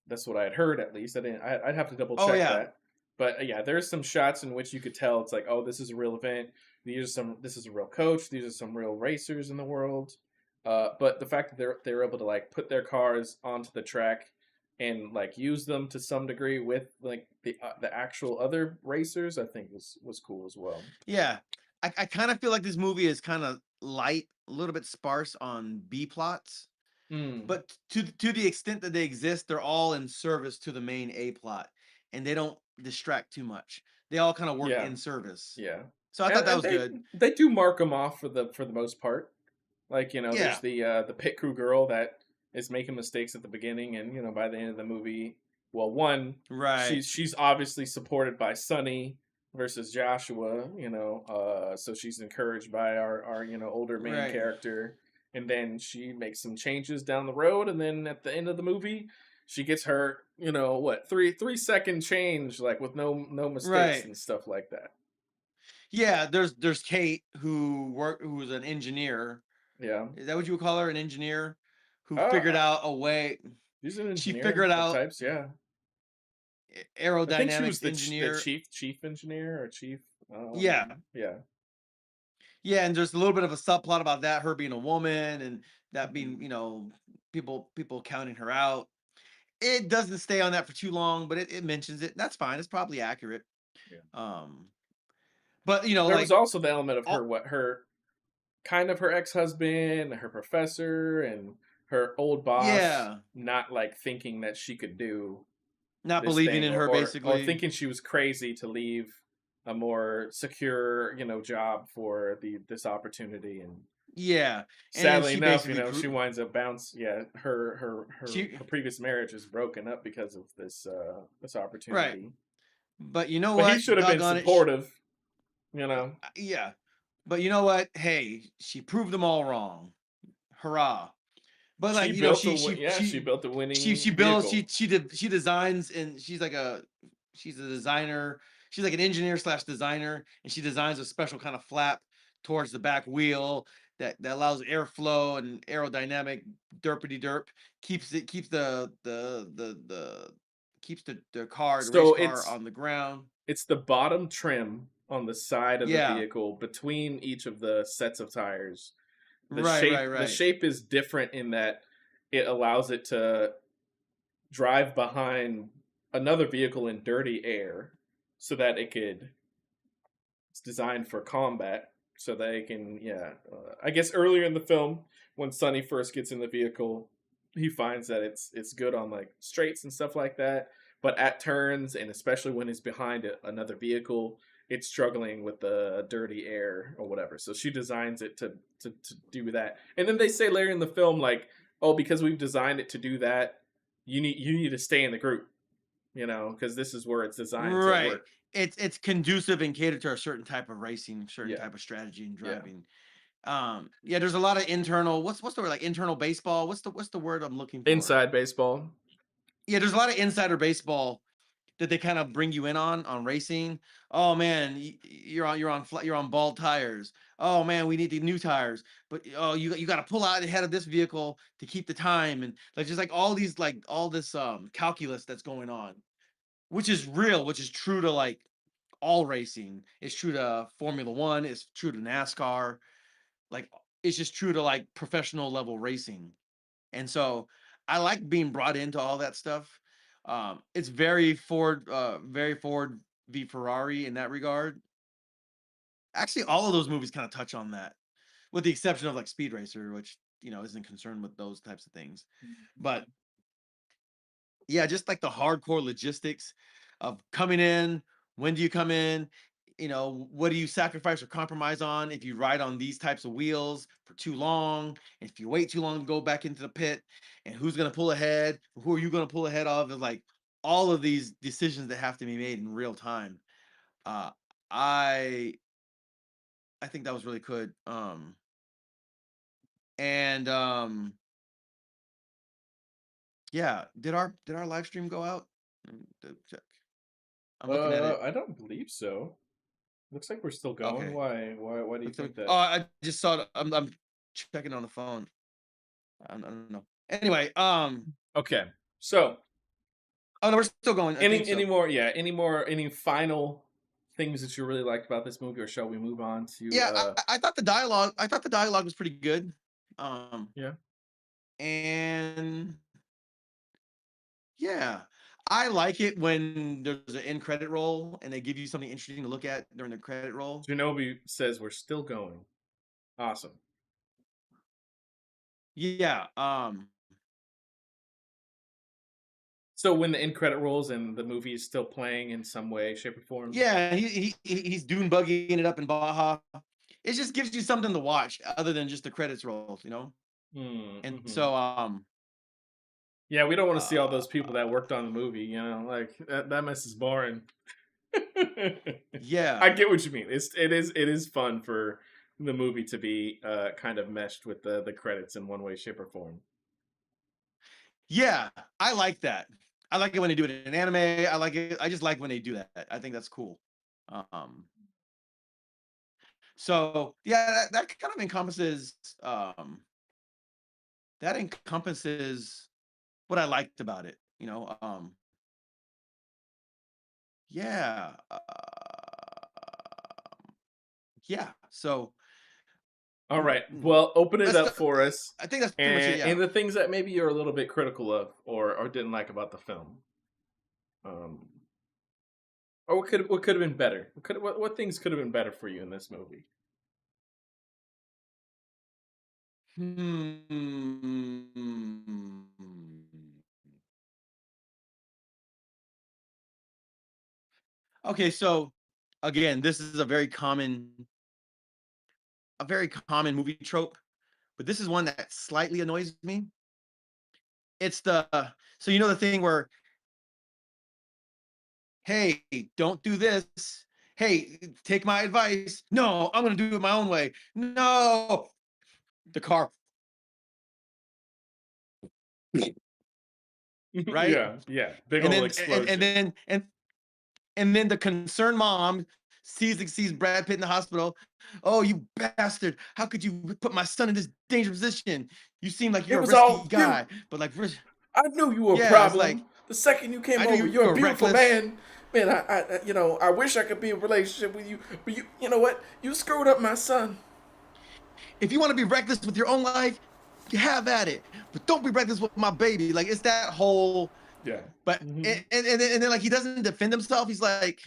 That's what I had heard at least. I'd have to double Oh check yeah, that. But yeah, there's some shots in which you could tell it's like, oh, this is a real event. This is a real coach. These are some real racers in the world. But the fact that they're able to like put their cars onto the track and like use them to some degree with like the actual other racers, I think was cool as well. yeah. I kind of feel like this movie is kind of light, a little bit sparse on B plots, Mm, but to the extent that they exist, they're all in service to the main A plot, and they don't distract too much. They all kind of work yeah, in service. yeah, So I thought that and was good. they do mark them off for the most part. Like, there's Yeah, the pit crew girl that is making mistakes at the beginning, and by the end of the movie, well, one, right, she's obviously supported by Sonny versus Joshua, so she's encouraged by our older main right. character, and then she makes some changes down the road, and then at the end of the movie, she gets her, what, 3 second change, like with no mistakes Right. and stuff like that. Yeah, there's Kate who's an engineer. Yeah. Is that what you would call her? An engineer who figured Uh, out a way. she's an She engineer figured of out types, yeah. I think she was aerodynamics the engineer. chief engineer or chief. Yeah. Yeah. Yeah, and there's a little bit of a subplot about that, her being a woman and that Mhm. being, people counting her out. It doesn't stay on that for too long, but it mentions it. That's fine. It's probably accurate. Yeah. Um, but There was like also the element of all, her kind of her ex husband, her professor, and her old boss yeah, not like thinking that she could do not this believing thing, in or her or basically. thinking she was crazy to leave a more secure job for the this opportunity. And Yeah. And then sadly she enough, basically she winds up bounce. Yeah, she her previous marriage is broken up because of this right. opportunity. But you know But he what? should have been Doggone it. supportive, you know. Yeah. But you know what? Hey, she proved them all wrong. Hurrah. But She like, built she built a she winning builds, vehicle. she designs, and she's a designer. She's like an engineer slash designer, and she designs a special kind of flap towards the back wheel that allows airflow and aerodynamic derpity derp, keeps the car, the race So car on the ground. it's the bottom trim on the side of the Yeah. vehicle between each of the sets of tires. Right, right, The right. shape is different in that it allows it to drive behind another vehicle in dirty air so that it's designed for combat so they can, yeah. I guess earlier in the film, when Sonny first gets in the vehicle, he finds that it's good on like straights and stuff like that, but at turns, and especially when it's behind another vehicle, it's struggling with the dirty air or whatever. So she designs it to do that, and then they say later in the film like, oh, because we've designed it to do that, you need to stay in the group, because this is where it's designed to Right. work. It's conducive and catered to a certain type of racing, certain Yeah, type of strategy and yeah. driving. Yeah, there's a lot of internal, what's the word, like internal baseball? What's the word I'm looking for? Inside baseball. Yeah, there's a lot of insider baseball that they kind of bring you in on racing. Oh man, you're on bald tires. Oh man, we need the new tires. But oh, you got to pull out ahead of this vehicle to keep the time, and like just like all these, like all this calculus that's going on, which is real, which is true to like all racing. It's true to Formula One. It's true to NASCAR. Like it's just true to like professional level racing. And so I like being brought into all that stuff. It's very Ford v Ferrari in that regard. Actually, all of those movies kind of touch on that, with the exception of like Speed Racer, which isn't concerned with those types of things. But yeah, just like the hardcore logistics of coming in. When do you come in? What do you sacrifice or compromise on if you ride on these types of wheels for too long? If you wait too long to go back into the pit, and who's going to pull ahead? Who are you going to pull ahead of? Is like all of these decisions that have to be made in real time. Uh, I I think that was really good. And Yeah, did our live stream go out? Check. I'm looking at it. I don't believe so. Looks like we're still going. Okay. Why do you Looks like think that? I just saw it. I'm checking on the phone. I don't know. Anyway, Okay. So, oh no, we're still going. I think any so. more, yeah, any final things that you really liked about this movie, or shall we move on to Yeah, I thought the dialogue. I thought the dialogue was pretty good. Um, yeah. and yeah, I like it when there's an end credit roll and they give you something interesting to look at during the credit roll. Shinobi says we're still going. Awesome. Yeah. So when the end credit rolls and the movie is still playing in some way, shape, or form. Yeah, he's dune buggying it up in Baja. It just gives you something to watch other than just the credits rolls, you know? And Mm-hmm. so Yeah, we don't want to see all uh those people that worked on the movie. Like that mess is boring. I yeah. get what you mean. It is fun for the movie to be kind of meshed with the credits in one way, shape, or form. Yeah, I like that. I like it when they do it in anime. I like it. I just like when they do that. I think that's cool. Um so yeah, that kind of encompasses what I liked about it, you know. Yeah. Yeah. So All right. mm, Well, open it that's up the, for us, I think that's pretty much it. and Yeah. the things that maybe you're a little bit critical of, or didn't like about the film, um, or what could have been better. What things could have been better for you in this movie? Hmm. Okay, so again, this is a very common movie trope, but this is one that slightly annoys me. It's the so you know the thing where, hey, don't do this. Hey, take my advice. No, I'm gonna do it my own way. No, the car, right? Yeah, yeah. Big And old then explosion. and then the concerned mom sees Brad Pitt in the hospital. Oh, you bastard! How could you put my son in this dangerous position? You seem like It you're a was risky all you. guy, but like, I knew you were a yeah, it's like problem. The second you came I knew over, you you're a were beautiful reckless. man. Man, I wish I could be in a relationship with you, but you know what? You screwed up my son. If you want to be reckless with your own life, you have at it, but don't be reckless with my baby. Like it's that whole. Yeah. But Hmm. and then like he doesn't defend himself. He's like,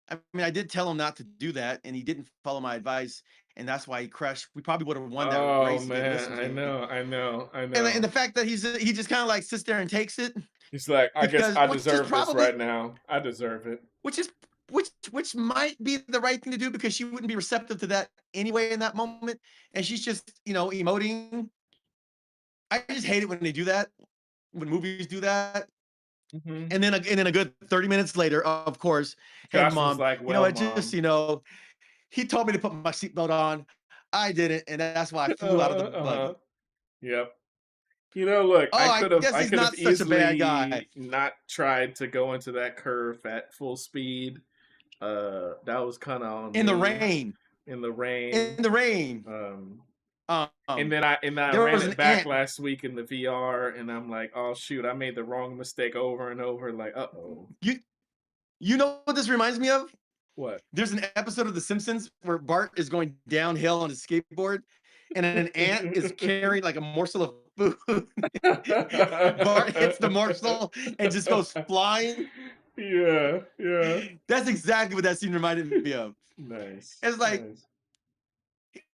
I mean, I did tell him not to do that, and he didn't follow my advice, and that's why he crashed. We probably would have won that Oh race if he had man, listened I to me. know, I know, I And the know. fact that he just kind of like sits there and takes it He's like, I guess because I deserve this right now. I deserve it. which is which might be the right thing to do because she wouldn't be receptive to that anyway in that moment, and she's just emoting. I just hate it when they do that, when movies do that. Hmm. And then a good 30 minutes later, of course, hey Josh was mom, like, you know "Well, what? Just mom." he told me to put my seatbelt on. I didn't, and that's why I flew out of the Uh-huh. buggy. Yep. Look, Oh, I guess I he's could have not such a bad guy. easily not tried to go into that curve at full speed. That was kind of on In the me rain, in the rain. in the rain. Um, and Um, then I there ran was an it back ant. last week in the VR, and I'm like, oh shoot, I made the wrong mistake over and over. Like, oh, You you know what this reminds me of? what? There's an episode of The Simpsons where Bart is going downhill on his skateboard, and an ant is carrying like a morsel of food. Bart hits the morsel and just goes flying. Yeah, yeah. That's exactly what that scene reminded me of. Nice, It's like, nice.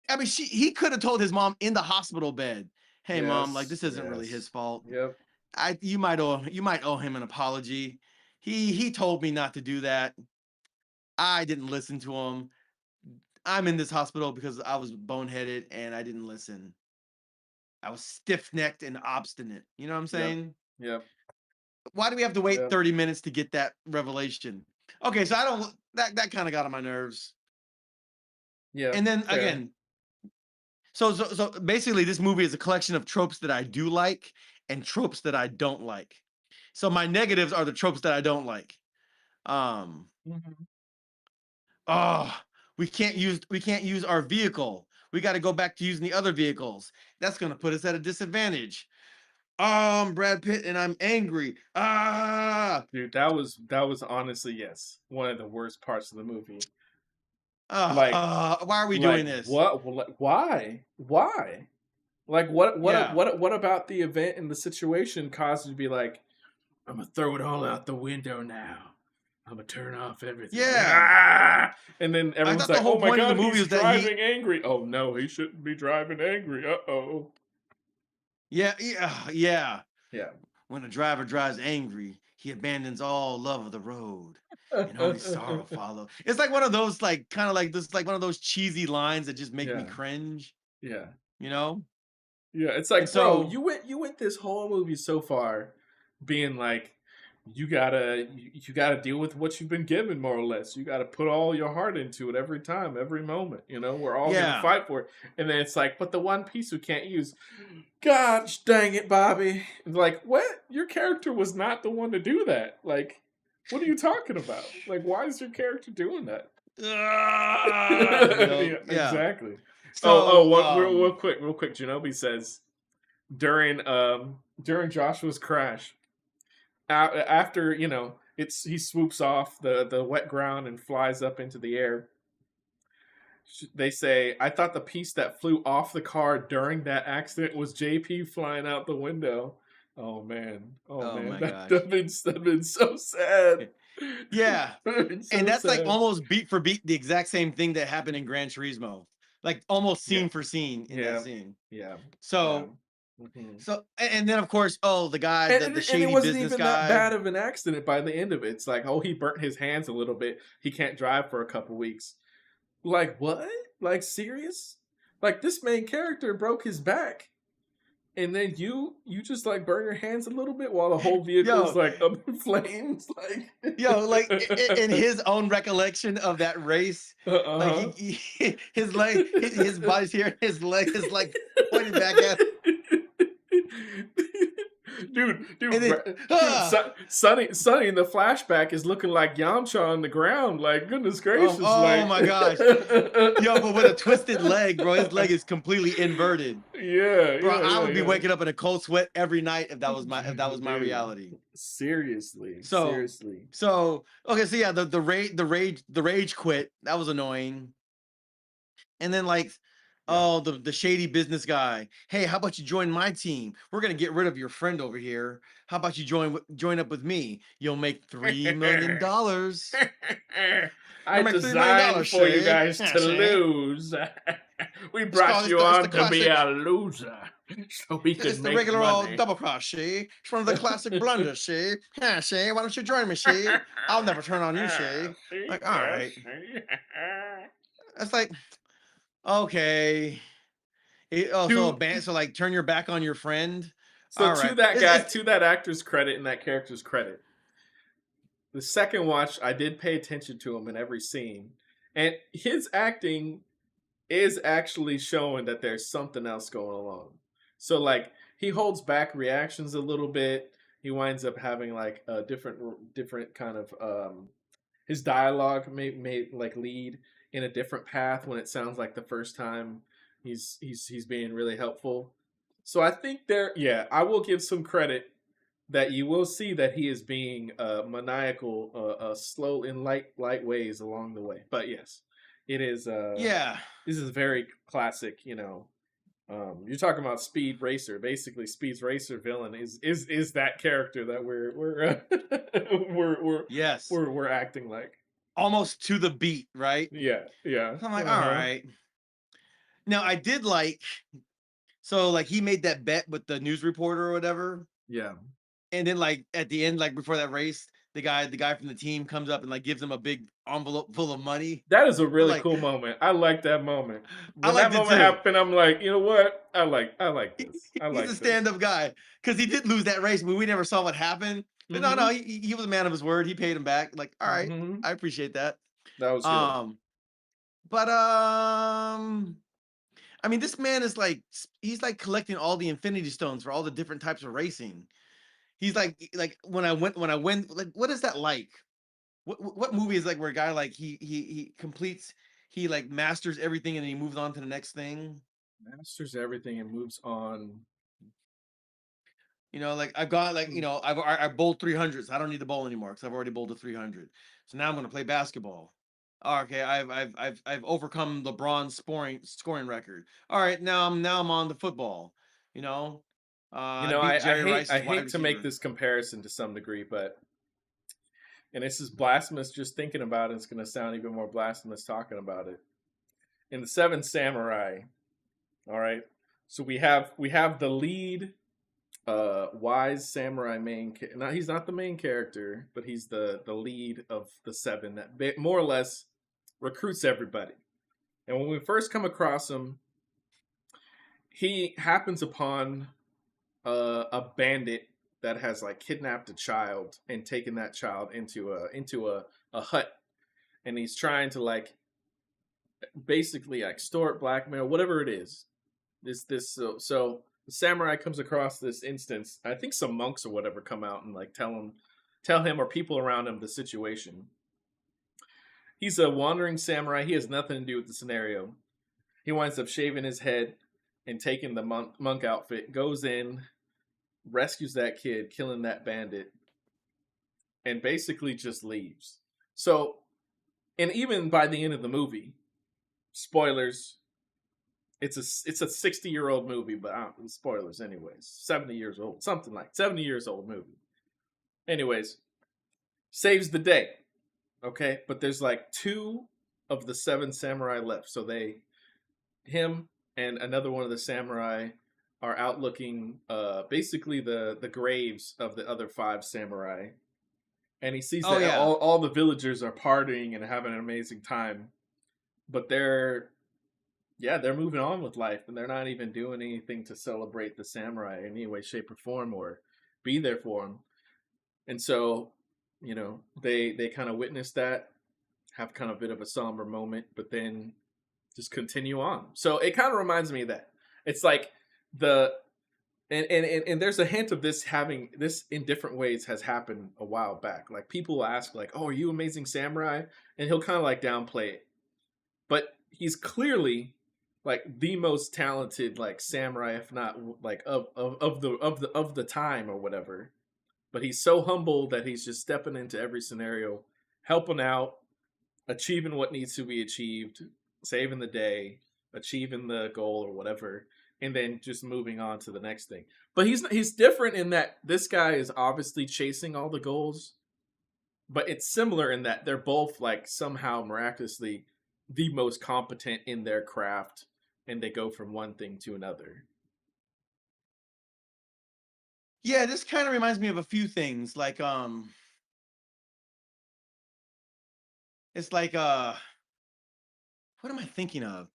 I mean, he could have told his mom in the hospital bed, "Hey, mom, like Yes, this isn't really his yes. fault. Yep. You might owe him an apology. He told me not to do that. I didn't listen to him. I'm in this hospital because I was boneheaded and I didn't listen. I was stiff necked and obstinate. You know what I'm Yep. saying? Yep. Why do we have to wait Yep. 30 minutes to get that revelation?" Okay, so I don't that kind of got on my nerves. Yep. And then Fair. again, so basically this movie is a collection of tropes that I do like and tropes that I don't like. So my negatives are the tropes that I don't like. Um Mhm. oh, we can't use our vehicle. We got to go back to using the other vehicles. That's gonna put us at a disadvantage. I'm Brad Pitt and I'm angry. Ah, Dude, that was honestly, yes, one of the worst parts of the movie. Like why are we doing like this? what? Why? Like Yeah, what about the event and the situation caused you to be like, I'm gonna throw it all out the window now. I'm gonna turn off everything. yeah. Ah! And then I everyone's thought the like, "Oh whole my point of the god, movie he's was that he, driving angry." Oh no, he shouldn't be driving angry. Uh-oh. yeah, yeah, yeah. Yeah. When a driver drives angry, he abandons all love of the road, and only sorrow follow. It's like one of those, like, kind of like this, like one of those cheesy lines that just make me Yeah. cringe, Yeah. you know? Yeah, it's And like, bro, so, you went this whole movie so far being like, you gotta deal with what you've been given, more or less. You gotta put all your heart into it every time, every moment. You know, we're all gonna yeah. fight for it. And then it's like, but the one piece we can't use. Gosh dang it, Bobby. Like, what? Your character was not the one to do that. Like, what are you talking about? Like, why is your character doing that? Yeah, Yeah. exactly. So, Real quick. Genobi says during Joshua's crash, after he swoops off the wet ground and flies up into the air. They say, I thought the piece that flew off the car during that accident was JP flying out the window. Oh oh man, my gosh. that been so sad. Yeah. That been And so that's like sad. almost beat for beat the exact same thing that happened in Gran Turismo. Like almost Yeah, scene for scene in that yeah, scene. yeah, yeah. So, Mhm. and then of course, oh, the guy, And, the and it shady wasn't business even that guy. bad of an accident by the end of it. It's like, oh, he burnt his hands a little bit. He can't drive for a couple weeks. Like what? Like serious? Like this main character broke his back, and then you just like burn your hands a little bit while the whole vehicle's Yo, like up in flames. like in his own recollection of that race, like Uh-huh. his leg, his body's here, his leg is like pointed back at, and then dude, Sonny in the flashback is looking like Yamcha on the ground. Like, goodness gracious, oh like, my gosh, yo, but with a twisted leg, bro, his leg is completely inverted. Bro, I would be yeah. waking up in a cold sweat every night if that was my Dude, reality. seriously, So, seriously. okay, so yeah, the rage quit. That was annoying. And then like, Yeah. oh, the shady business guy. Hey, how about you join my team? We're gonna get rid of your friend over here. How about you join up with me? You'll make $3 million. I You'll make $3 million, designed for you Shay. guys Yeah, to Shay. lose. We It's brought called you it's the on to be classic. a loser so we It's could the make regular old money. double cross, Shay. It's one of the classic blunders, Shay. Yeah, Shay. Why don't you join me, Shay? I'll never turn on you, Shay. See? Like, all Yes. right. It's like, okay. So to so like turn your back on your friend. so All to right. that guy, It's to that actor's credit and that character's credit, the second watch I did pay attention to him in every scene, and his acting is actually showing that there's something else going along. So like he holds back reactions a little bit. He winds up having like a different kind of his dialogue may like lead in a different path when it sounds like the first time he's being really helpful. So I think I will give some credit that you will see that he is being maniacal, slow in light ways along the way. But yes, it is. yeah. This is very classic. You're talking about Speed Racer. Basically, Speed's Racer villain is that character that we're we're Yes. we're acting like. Almost to the beat, right? Yeah. So I'm like, all Uh-huh. right. Now I did like, so like he made that bet with the news reporter or whatever. Yeah. And then like at the end, like before that race, the guy from the team comes up and like gives him a big envelope full of money. That is a I'm really like, cool moment. I like that moment. I When that liked it moment too. happened, I'm like, you know what? I like this. I He's a like this. stand-up guy because he did lose that race, but we never saw what happened. But no, Mm-hmm. he was a man of his word. He paid him back. Like, all right, Mm-hmm. I appreciate that. That was good. Um, but I mean, this man is like he's like collecting all the Infinity Stones for all the different types of racing. He's like when I went like what is that like? What movie is like where a guy like he completes he like masters everything and then he moves on to the next thing. Masters everything and moves on. You know, like I've got like, Hmm. I bowled 300s. I don't need the bowl anymore because I've already bowled a 300. So now I'm going to play basketball. Oh, okay, I've overcome LeBron's scoring record. All right, now I'm on the football. You know, You I know, beat I Jerry hate I Rice's wide hate to make receiver. this comparison to some degree, but and this is blasphemous just thinking about it. It's going to sound even more blasphemous talking about it. In the Seven Samurai, all right. So we have the lead wise samurai now he's not the main character, but he's the lead of the seven that more or less recruits everybody. And when we first come across him, he happens upon a bandit that has like kidnapped a child and taken that child into a hut, and he's trying to like basically like extort, blackmail, whatever it is. So the samurai comes across this instance. I think some monks or whatever come out and like tell him or people around him the situation. He's a wandering samurai. He has nothing to do with the scenario. He winds up shaving his head and taking the monk outfit, goes in, rescues that kid, killing that bandit, and basically just leaves. So, and even by the end of the movie, spoilers, it's a 60-year-old movie, but spoilers anyways. 70 years old, something like 70 years old movie. Anyways, saves the day. Okay, but there's like two of the seven samurai left. So him and another one of the samurai are out looking basically the graves of the other five samurai, and he sees Oh that yeah. all the villagers are partying and having an amazing time, but they're moving on with life and they're not even doing anything to celebrate the samurai in any way, shape, or form or be there for them. And so, they kind of witness that, have kind of a bit of a somber moment, but then just continue on. So it kind of reminds me of that. It's like the and there's a hint of this having this in different ways has happened a while back. Like people will ask like, "Oh, are you Amazing Samurai?" And he'll kind of like downplay it, but he's clearly like the most talented like samurai, if not like of the time or whatever. But he's so humble that he's just stepping into every scenario, helping out, achieving what needs to be achieved, saving the day, achieving the goal or whatever, and then just moving on to the next thing. But he's different in that this guy is obviously chasing all the goals, but it's similar in that they're both like somehow miraculously the most competent in their craft, and they go from one thing to another. Yeah, this kind of reminds me of a few things. Like it's like what am I thinking of?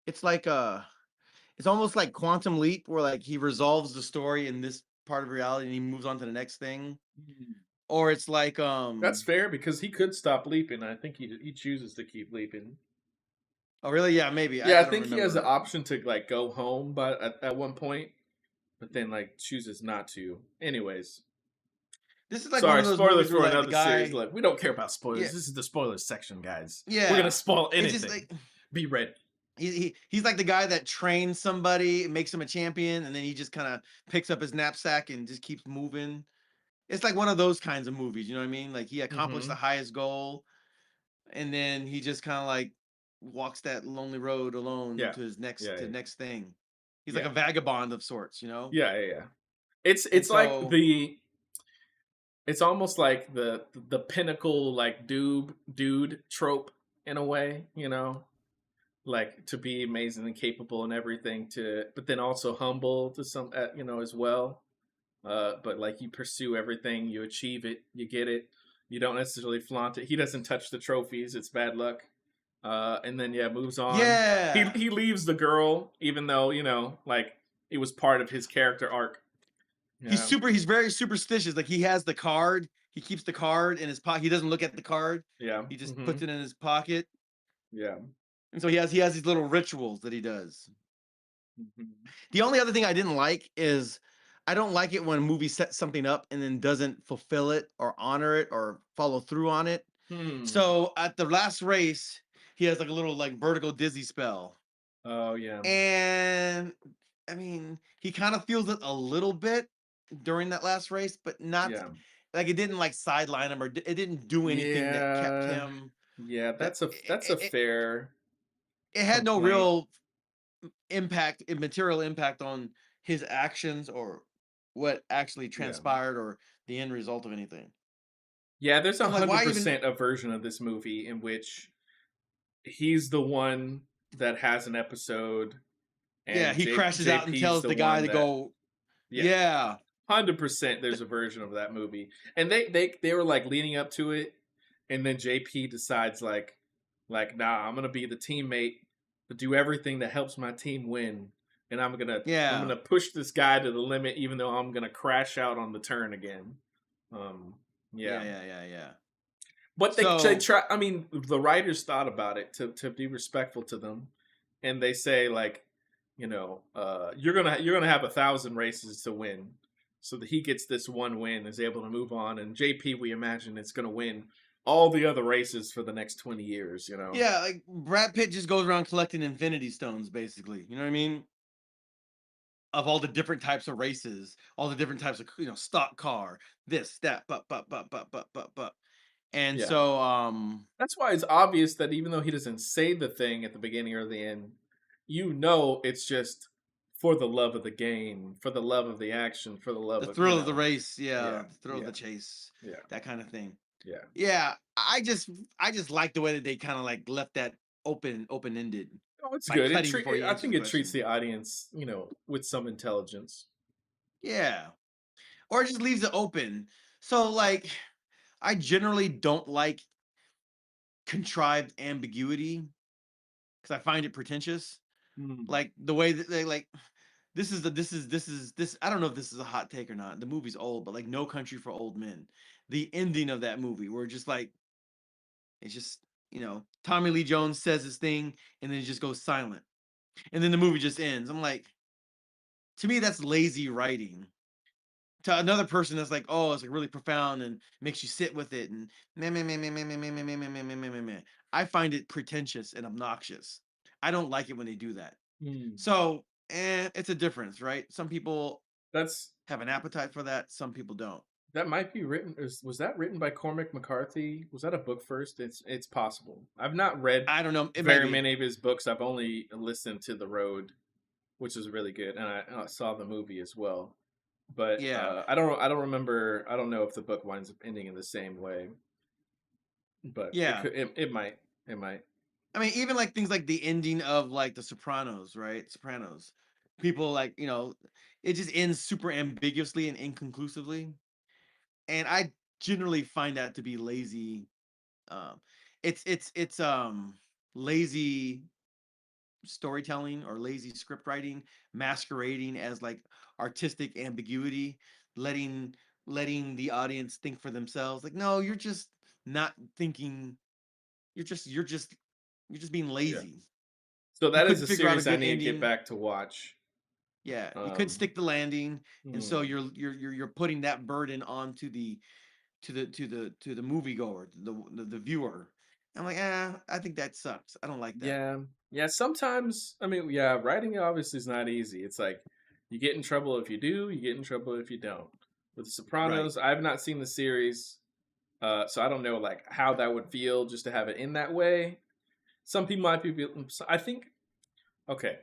It's like it's almost like Quantum Leap where like he resolves the story in this part of reality and he moves on to the next thing. Or it's like That's fair because he could stop leaping. I think he chooses to keep leaping. oh really? Yeah, maybe. Yeah, I I don't think he has the remember. option to like go home, but at one point, but then like chooses not to. Anyways, This is like one sorry, of those spoilers movies where for like the another series. guy Like we don't care about yeah, spoilers. This is the spoilers section, guys. We're gonna yeah. spoil It's just anything. like Be ready. he's like the guy that trains somebody, makes him a champion, and then he just kind of picks up his knapsack and just keeps moving. It's like one of those kinds of movies, you know what I mean? Like he accomplished the Hmm. highest goal, and then he just kind of like walks that lonely road alone Yeah, to his next yeah, to yeah, the next thing. He's like a yeah, vagabond of sorts, you know? yeah, yeah. Yeah. It's And it's like so the it's almost like the pinnacle like dude trope in a way, like to be amazing and capable and everything to, but then also humble to some, as well. But like you pursue everything, you achieve it, you get it. You don't necessarily flaunt it. He doesn't touch the trophies; it's bad luck. And then yeah, moves on. He yeah. he leaves the girl, even though like it was part of his character arc. Yeah, He's very superstitious. Like he has the card, he keeps the card in his pocket. He doesn't look at the card. yeah, He just hmm puts it in his pocket. yeah. And so he has these little rituals that he does. Hmm. The only other thing I didn't like is I don't like it when a movie sets something up and then doesn't fulfill it or honor it or follow through on it. Hmm. So at the last race, he has like a little like vertigo dizzy spell. Oh yeah, And I mean, he kind of feels it a little bit during that last race, but not yeah, like it didn't like sideline him it didn't do anything that kept yeah, him yeah. that That's a fair it had no complaint. real impact, material impact on his actions or what actually Yeah. transpired or the end result of anything. Yeah, there's So a I'm like, hundred why even? percent a version of this movie in which he's the one that has an episode, Yeah, and he crashes out and JP's tells the the guy one to that go. yeah, Yeah, 100%. There's a version of that movie, and they were like leading up to it, and then JP decides like nah, I'm gonna be the teammate to do everything that helps my team win, and I'm yeah, gonna push this guy to the limit, even though I'm gonna crash out on the turn again. Um, yeah. yeah. But they So try. I mean, the writers thought about it to be respectful to them, and they say like, you're gonna have 1,000 races to win, so that he gets this one win, is able to move on, and JP, we imagine, is gonna win all the other races for the next 20 years. You know. yeah, like Brad Pitt just goes around collecting Infinity Stones, basically. You know what I mean? Of all the different types of races, all the different types of stock car, this, that, but. And Yeah. so, That's why it's obvious that even though he doesn't say the thing at the beginning or the end, it's just for the love of the game, for the love of the action, for the love the of, thrill of the race, yeah, yeah, the thrill of yeah, the chase, yeah, that kind of thing. yeah. Yeah, I just like the way that they kind of like left that open ended Oh, it's by good. cutting before he I answers think the it treats question. the audience, with some intelligence. Yeah, or it just leaves it open. So like, I generally don't like contrived ambiguity because I find it pretentious. Mm. Like the way that they like this I don't know if this is a hot take or not. The movie's old, but like No Country for Old Men. The ending of that movie where just like it's just, Tommy Lee Jones says his thing and then it just goes silent. And then the movie just ends. I'm like, to me that's lazy writing. To another person that's like, oh, it's like really profound and makes you sit with it and meh, meh, meh, meh, meh, meh, meh, meh, meh, meh, meh, meh, meh, meh, meh. I find it pretentious and obnoxious. I don't like it when they do that. Mm. So, it's a difference, right? Some people That's have an appetite for that. Some people don't. that might be written. Was that written by Cormac McCarthy? Was that a book first? It's possible. I've not read I don't know. It might very be. many of his books. I've only listened to The Road, which is really good, and I saw the movie as well. But Yeah. I don't remember. I don't know if the book winds up ending in the same way, but it Yeah. could. It might. I mean, even like things like the ending of like The Sopranos, right? Sopranos. People like, it just ends super ambiguously and inconclusively. And I generally find that to be lazy. Um, it's lazy storytelling or lazy script writing masquerading as like artistic ambiguity, letting letting the audience think for themselves. Like, no, you're just not thinking. You're just being Yeah. lazy. So You that is couldn't a figure out a series I good need to get ending. back to watch. Yeah, you couldn't Um, stick the landing, and so hmm. you're putting that burden onto the moviegoer, the viewer. I'm like, I think that sucks. I don't like that. Yeah, yeah. Sometimes, I mean, yeah, writing obviously is not easy. It's like you get in trouble if you do, you get in trouble if you don't. With The Right. Sopranos, I've not seen the series, so I don't know like how that would feel just to have it in that way. Some people might be. I think okay.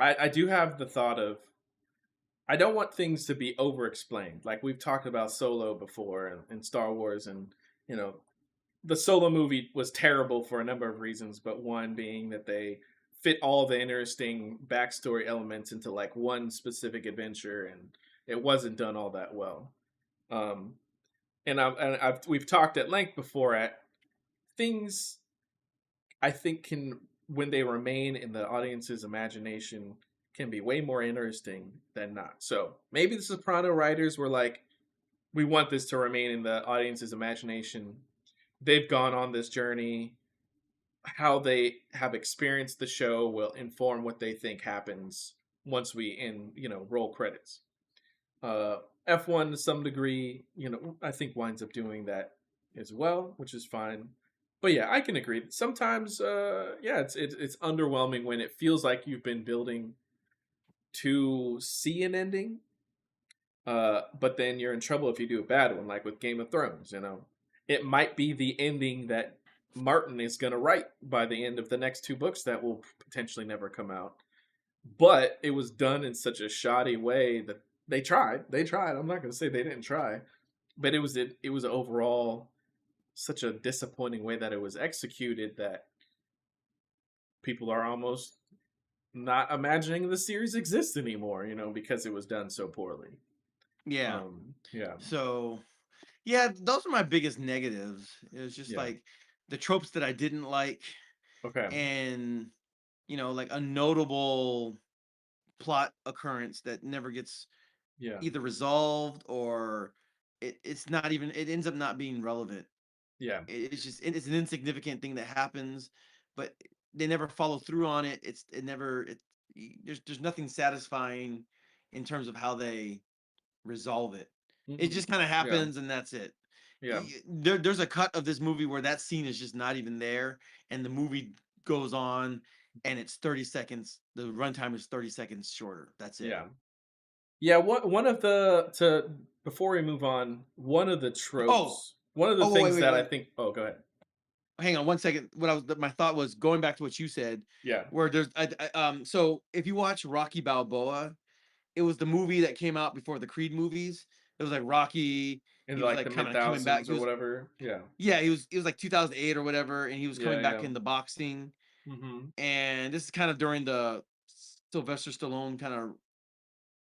I do have the thought of I don't want things to be over explained. Like we've talked about Solo before and Star Wars, and you know the Solo movie was terrible for a number of reasons, but one being that they fit all the interesting backstory elements into like one specific adventure, and it wasn't done all that well. Um, we've talked at length before at things I think can when they remain in the audience's imagination can be way more interesting than not. So maybe the Soprano writers were like, we want this to remain in the audience's imagination. They've gone on this journey. How they have experienced the show will inform what they think happens once we roll credits. Uh, F1 to some degree, I think winds up doing that as well, which is fine. But yeah, I can agree. Sometimes, yeah, it's underwhelming when it feels like you've been building to see an ending, but then you're in trouble if you do a bad one, like with Game of Thrones. You know, it might be the ending that Martin is going to write by the end of the next two books that will potentially never come out. But it was done in such a shoddy way that they tried. They tried. I'm not going to say they didn't try, but it was overall such a disappointing way that it was executed that people are almost not imagining the series exists anymore, you know, because it was done so poorly. Yeah. Yeah, So yeah, those are my biggest negatives. It was just yeah, like the tropes that I didn't like, okay, and like a notable plot occurrence that never gets yeah, either resolved or it's not even it ends up not being relevant. yeah, It's just it's an insignificant thing that happens, but they never follow through on it. It never there's nothing satisfying in terms of how they resolve it. It hmm just kind of yeah, happens and that's it. yeah. There's a cut of this movie where that scene is just not even there, and the movie goes on, and it's 30 seconds. The runtime is 30 seconds shorter. That's it. Yeah. Yeah, one of the to before we move on, one of the Oh, tropes, one of the oh, wait, things wait, that I wait. think. Oh, go ahead. Hang on one second. What I was my thought was going back to what you said, Yeah, where so if you watch Rocky Balboa, it was the movie that came out before the Creed movies. It was like Rocky. in He was like the like kind mid of coming back. thousands He or was whatever. Yeah, Yeah, it was like 2008 or whatever, and he was yeah, coming back yeah. into boxing. hmm And this is kind of during the Sylvester Stallone kind of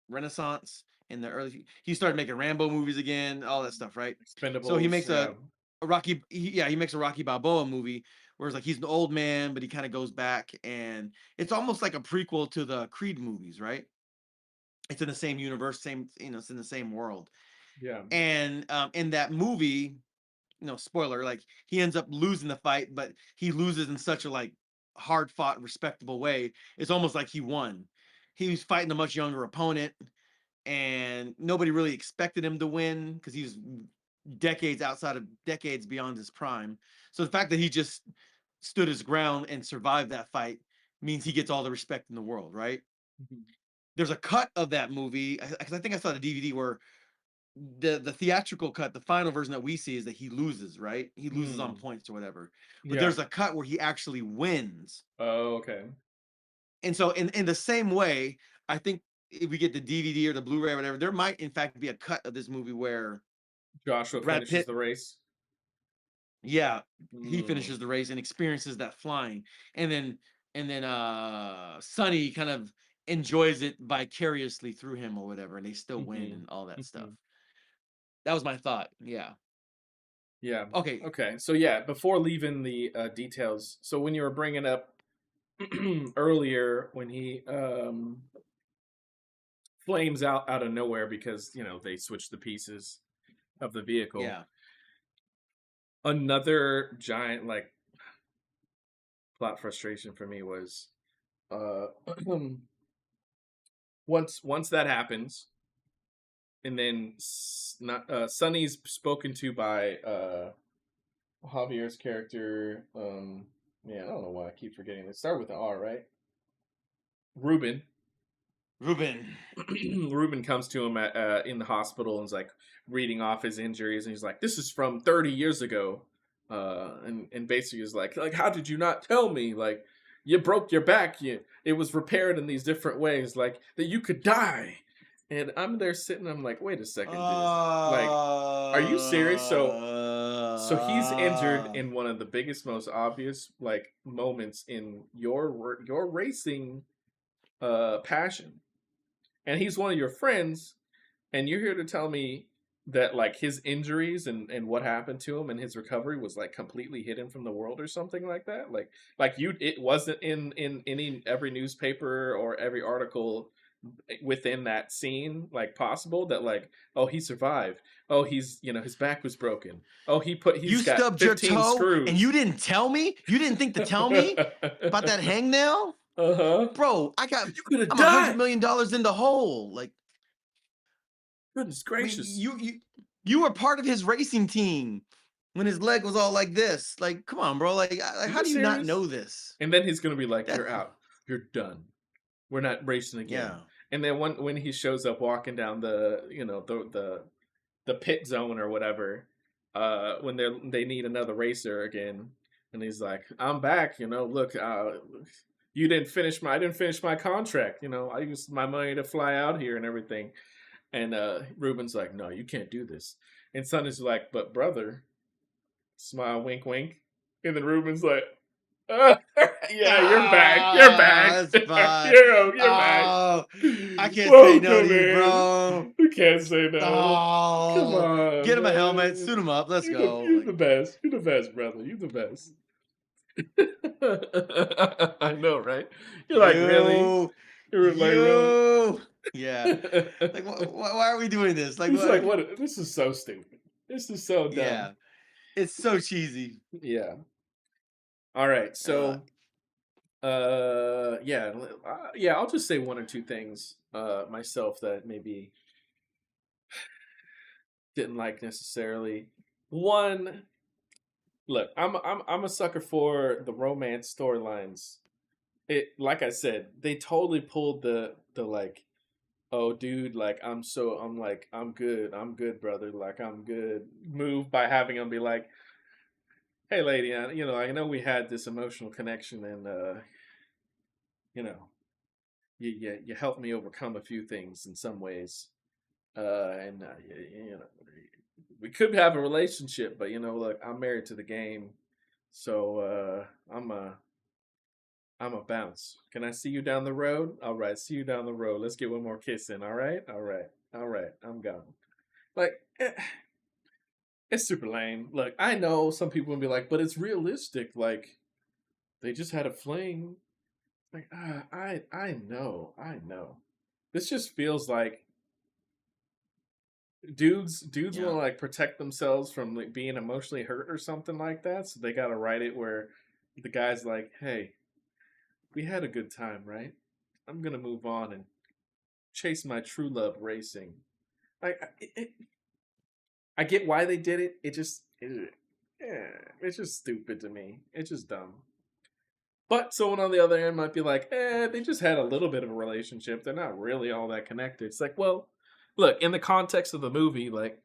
renaissance in the early. He started making Rambo movies again, all that stuff, right? So he Expendables. makes Yeah. he makes a Rocky Balboa movie where it's like he's an old man, but he kind of goes back, and it's almost like a prequel to the Creed movies, right? It's in the same universe, same it's in the same world. Yeah. And in that movie, spoiler, like he ends up losing the fight, but he loses in such a like hard fought, respectable way. It's almost like he won. He was fighting a much younger opponent, and nobody really expected him to win because he was decades beyond his prime. So the fact that he just stood his ground and survived that fight means he gets all the respect in the world, right? Mhm. There's a cut of that movie because I think I saw the DVD where the theatrical cut, the final version that we see is that he loses, right? He loses on Mm. points or whatever. But Yeah. there's a cut where he actually wins. Oh, okay. And so in the same way, I think if we get the DVD or the Blu-ray or whatever, there might in fact be a cut of this movie where Joshua Brad finishes Pitt, the race. yeah, he finishes Mm. the race and experiences that flying. And then Sonny kind of enjoys it vicariously through him or whatever, and they still win hmm and all that stuff. hmm That was my thought. Yeah. Yeah. Okay. Okay. So yeah, before leaving the details, so when you were bringing up earlier when he flames out of nowhere because you know they switched the pieces of the vehicle. Yeah. Another giant like plot frustration for me was uh once that happens and then not Sonny's spoken to by Javier's character. Man, I don't know why I keep forgetting. They start with an R, right? Ruben. Ruben. Ruben comes to him in the hospital and is like reading off his injuries, and he's like, "This is from 30 years ago," and basically is like, how did you not tell me? Like, you broke your back. It was repaired in these different ways, like that you could die. And I'm there sitting. I'm like, wait a second, dude. Like, are you serious? So he's injured Uh, in one of the biggest, most obvious like moments in your racing passion, and he's one of your friends, and you're here to tell me that like his injuries and what happened to him and his recovery was like completely hidden from the world or something like that, like you it wasn't in any every newspaper or every article within that scene like possible that like, oh, he survived, oh, he's, you know, his back was broken, oh, you he's got stubbed your 15 toe and screws. you didn't tell me? You didn't think to tell me about that hangnail? Uh-huh. Bro, You could have I'm $100 died. million in the hole. Like, Goodness I mean, gracious. you were part of his racing team. when his leg was all like this. Like, come on, bro. Are How you do you not serious? know this? And then he's gonna be like, That "You're out. You're done. We're not racing again." yeah. And then when he shows up walking down the the pit zone or whatever, when they need another racer again, and he's like, "I'm back. Look, you didn't finish my I didn't finish my contract. I used my money to fly out here and everything." And Ruben's like, "No, you can't do this." And Son is like, "But brother," smile, wink, wink. And then Ruben's like, "Yeah, you're back. You're back. That's fine. You're back. Oh, I can't say no to Welcome you, in. bro. You can't say no. Come Oh, on, get him a helmet, suit man. him up. Let's go. You're the best. You're the best, brother. You're the best." I know, right? You're like, really? You, You're like, really? you. Yeah. Like, why are we doing this? Like, He's like, what? what? This is so stupid. This is so dumb. Yeah, it's so cheesy. Yeah. All right. Uh, So, yeah, yeah. I'll just say one or two things myself that maybe didn't like necessarily. One, look, I'm a sucker for the romance storylines. Like I said, they totally pulled the like, oh dude, like I'm good, brother, like I'm good move by having him be like, hey lady, I know we had this emotional connection, and you helped me overcome a few things in some ways, and we could have a relationship, but look, I'm married to the game, so I'm a bounce. Can I see you down the road? All right, see you down the road. Let's get one more kiss in. All right, all right, all right. I'm gone. Like, it's super lame. Look, I know some people will be like, but it's realistic. Like, they just had a fling. Like, I know. This just feels like dudes want yeah, to like protect themselves from like being emotionally hurt or something like that. So they got to write it where the guy's like, hey, we had a good time, right? I'm gonna move on and chase my true love racing. Like, I get why they did it. Yeah, it's just stupid to me. It's just dumb. But someone on the other end might be like, they just had a little bit of a relationship. They're not really all that connected. It's like, well, look, in the context of the movie, like,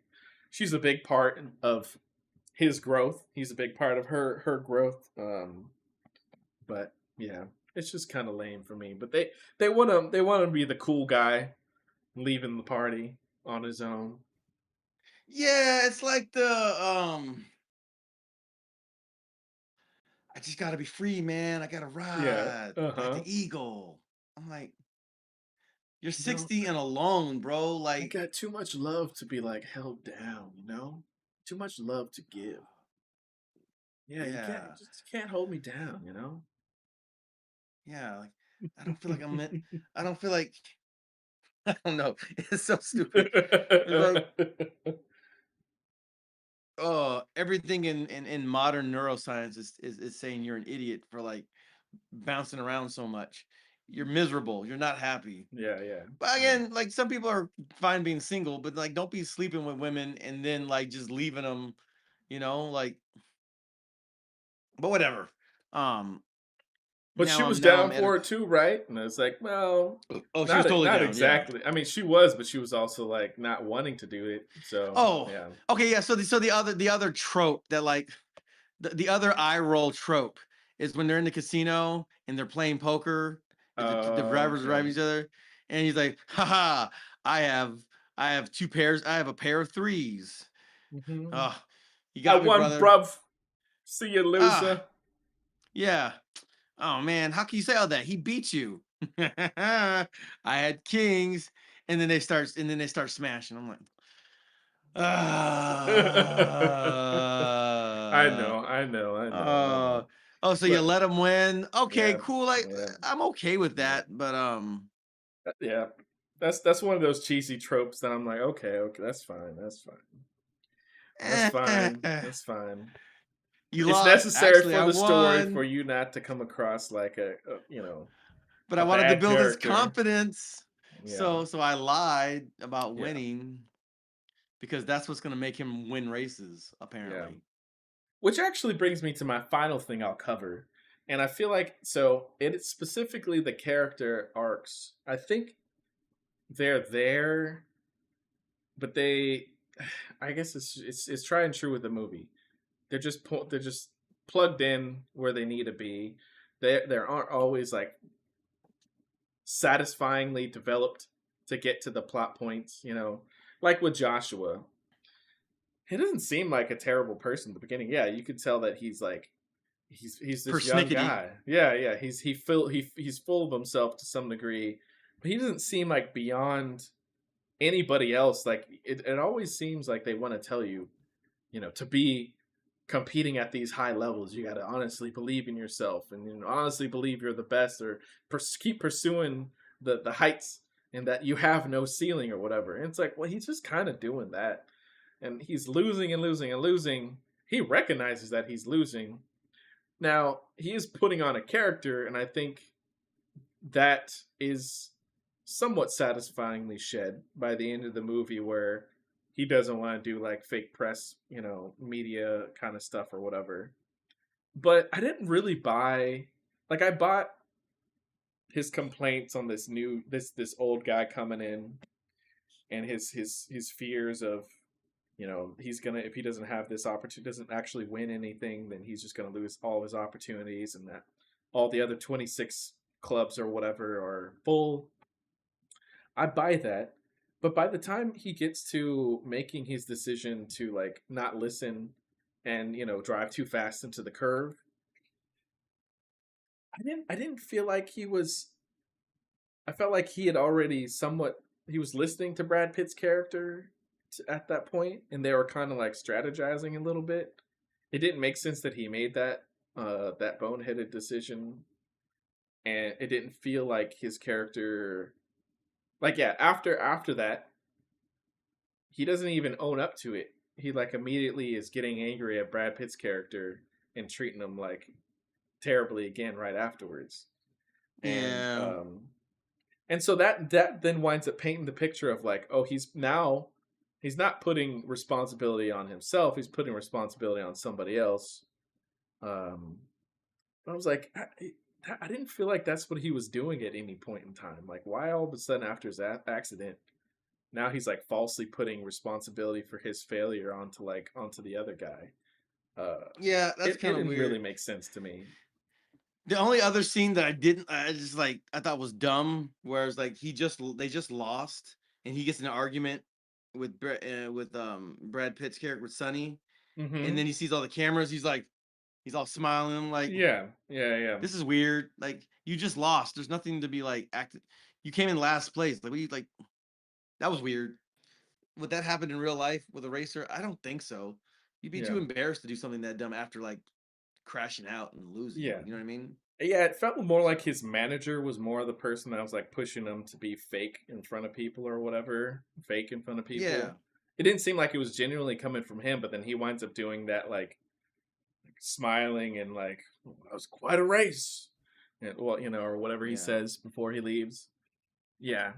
she's a big part of his growth. He's a big part of her growth. But yeah, it's just kind of lame for me. But they want to be the cool guy leaving the party on his own. yeah. It's like I just gotta be free, man. I gotta Yeah. ride Uh like huh. the eagle. I'm like, you're You know, 60 and alone, bro. I Like, got too much love to be like held down. Too much love to give. Yeah, yeah, you just can't hold me down. yeah. Like, I don't feel like I'm meant. I don't feel like I don't know. It's so stupid. It's like, oh, everything in modern neuroscience is saying you're an idiot for like bouncing around so much. You're miserable. You're not happy. Yeah, yeah, But yeah. again, like some people are fine being single, but like don't be sleeping with women and then like just leaving them, like but whatever. Um But she now was I'm now down I'm for edit it too, right? And it's like, well, Oh, she was not totally not down. Yeah. exactly. I mean, she was, but she was also like not wanting to do it. So Oh, yeah. okay, yeah. So the other trope that like the other eye roll trope is when they're in the casino and they're playing poker, and the drivers are Okay. driving each other, and he's like, haha, I have I have two pairs, I have a pair of threes. Hmm. Oh, you I got me, won, brother. bruv. See you, Ah, loser. yeah. Oh man, how can you say all that? He beat you. I had kings, and then they start smashing. I'm like, I ah. know, I know, I know, I Uh, know. oh, so you But let him win? Okay, yeah, cool. yeah, I'm okay with yeah, that, but yeah. That's one of those cheesy tropes that I'm like, okay, okay, that's fine, that's fine, that's fine, that's fine. you It's lost. necessary Actually, for I the story for won, you not to come across like but I a wanted to bad build his character. confidence. Yeah, So I lied about yeah, winning because that's what's gonna make him win races, yeah. apparently. Which actually brings me to my final thing I'll cover. And I feel like so it's specifically the character arcs. I think they're there, but they I guess it's try and true with the movie. They're just plugged in where they need to be. There aren't always like satisfyingly developed to get to the plot points, you know. Like with Joshua, he doesn't seem like a terrible person at the beginning. Yeah, you could tell that he's like he's this young Persnickety. guy. Yeah, yeah. He's full of himself to some degree, but he doesn't seem like beyond anybody else. Like it always seems like they want to tell you, you know, to be competing at these high levels, you got to honestly believe in yourself and, you know, honestly believe you're the best, or keep pursuing the heights, and that you have no ceiling or whatever. And it's like, well, he's just kind of doing that, and he's losing and losing and losing. He recognizes that he's losing. Now he is putting on a character, and I think that is somewhat satisfyingly shed by the end of the movie, where he doesn't want to do like fake press, you know, media kind of stuff or whatever. But I didn't really buy, like, I bought his complaints on this old guy coming in, and his fears of, you know, he's gonna, if he doesn't have this opportunity, doesn't actually win anything, then he's just gonna lose all of his opportunities, and that all the other 26 clubs or whatever are full. I buy that. But by the time he gets to making his decision to like not listen and, you know, drive too fast into the curve, I didn't feel like he was, I felt like he had already somewhat, he was listening to Brad Pitt's character at that point, and they were kind of like strategizing a little bit. It didn't make sense that he made that boneheaded decision, and it didn't feel like his character, like, yeah, after that, he doesn't even own up to it. He like immediately is getting angry at Brad Pitt's character and treating him like terribly again right afterwards. And Yeah. and so that then winds up painting the picture of like, oh, he's not putting responsibility on himself, he's putting responsibility on somebody else. Um but I was like, I didn't feel like that's what he was doing at any point in time. Like, why all of a sudden after his accident, now he's like falsely putting responsibility for his failure onto the other guy. Yeah, that's It kind of didn't really weird. make sense to me. The only other scene that I just like, I thought was dumb, whereas like they just lost, and he gets in an argument with Brad Pitt's character with Sonny, and Mm-hmm. then he sees all the cameras. He's all smiling like, Yeah, yeah, yeah, this is weird. Like, you just lost. There's nothing to be like acted. You came in last place. Like, we like that was weird. Would that happen in real life with a racer? I don't think so. You'd be yeah, too embarrassed to do something that dumb after like crashing out and losing. yeah, You know what I mean? yeah. It felt more like So his manager was more the person that was like pushing him to be fake in front of people or whatever, fake in front of yeah, people. It didn't seem like it was genuinely coming from him, but then he winds up doing that, like smiling and like, "Oh, that was quite a race," and, well, you know, or whatever he yeah. says before he leaves. Yeah,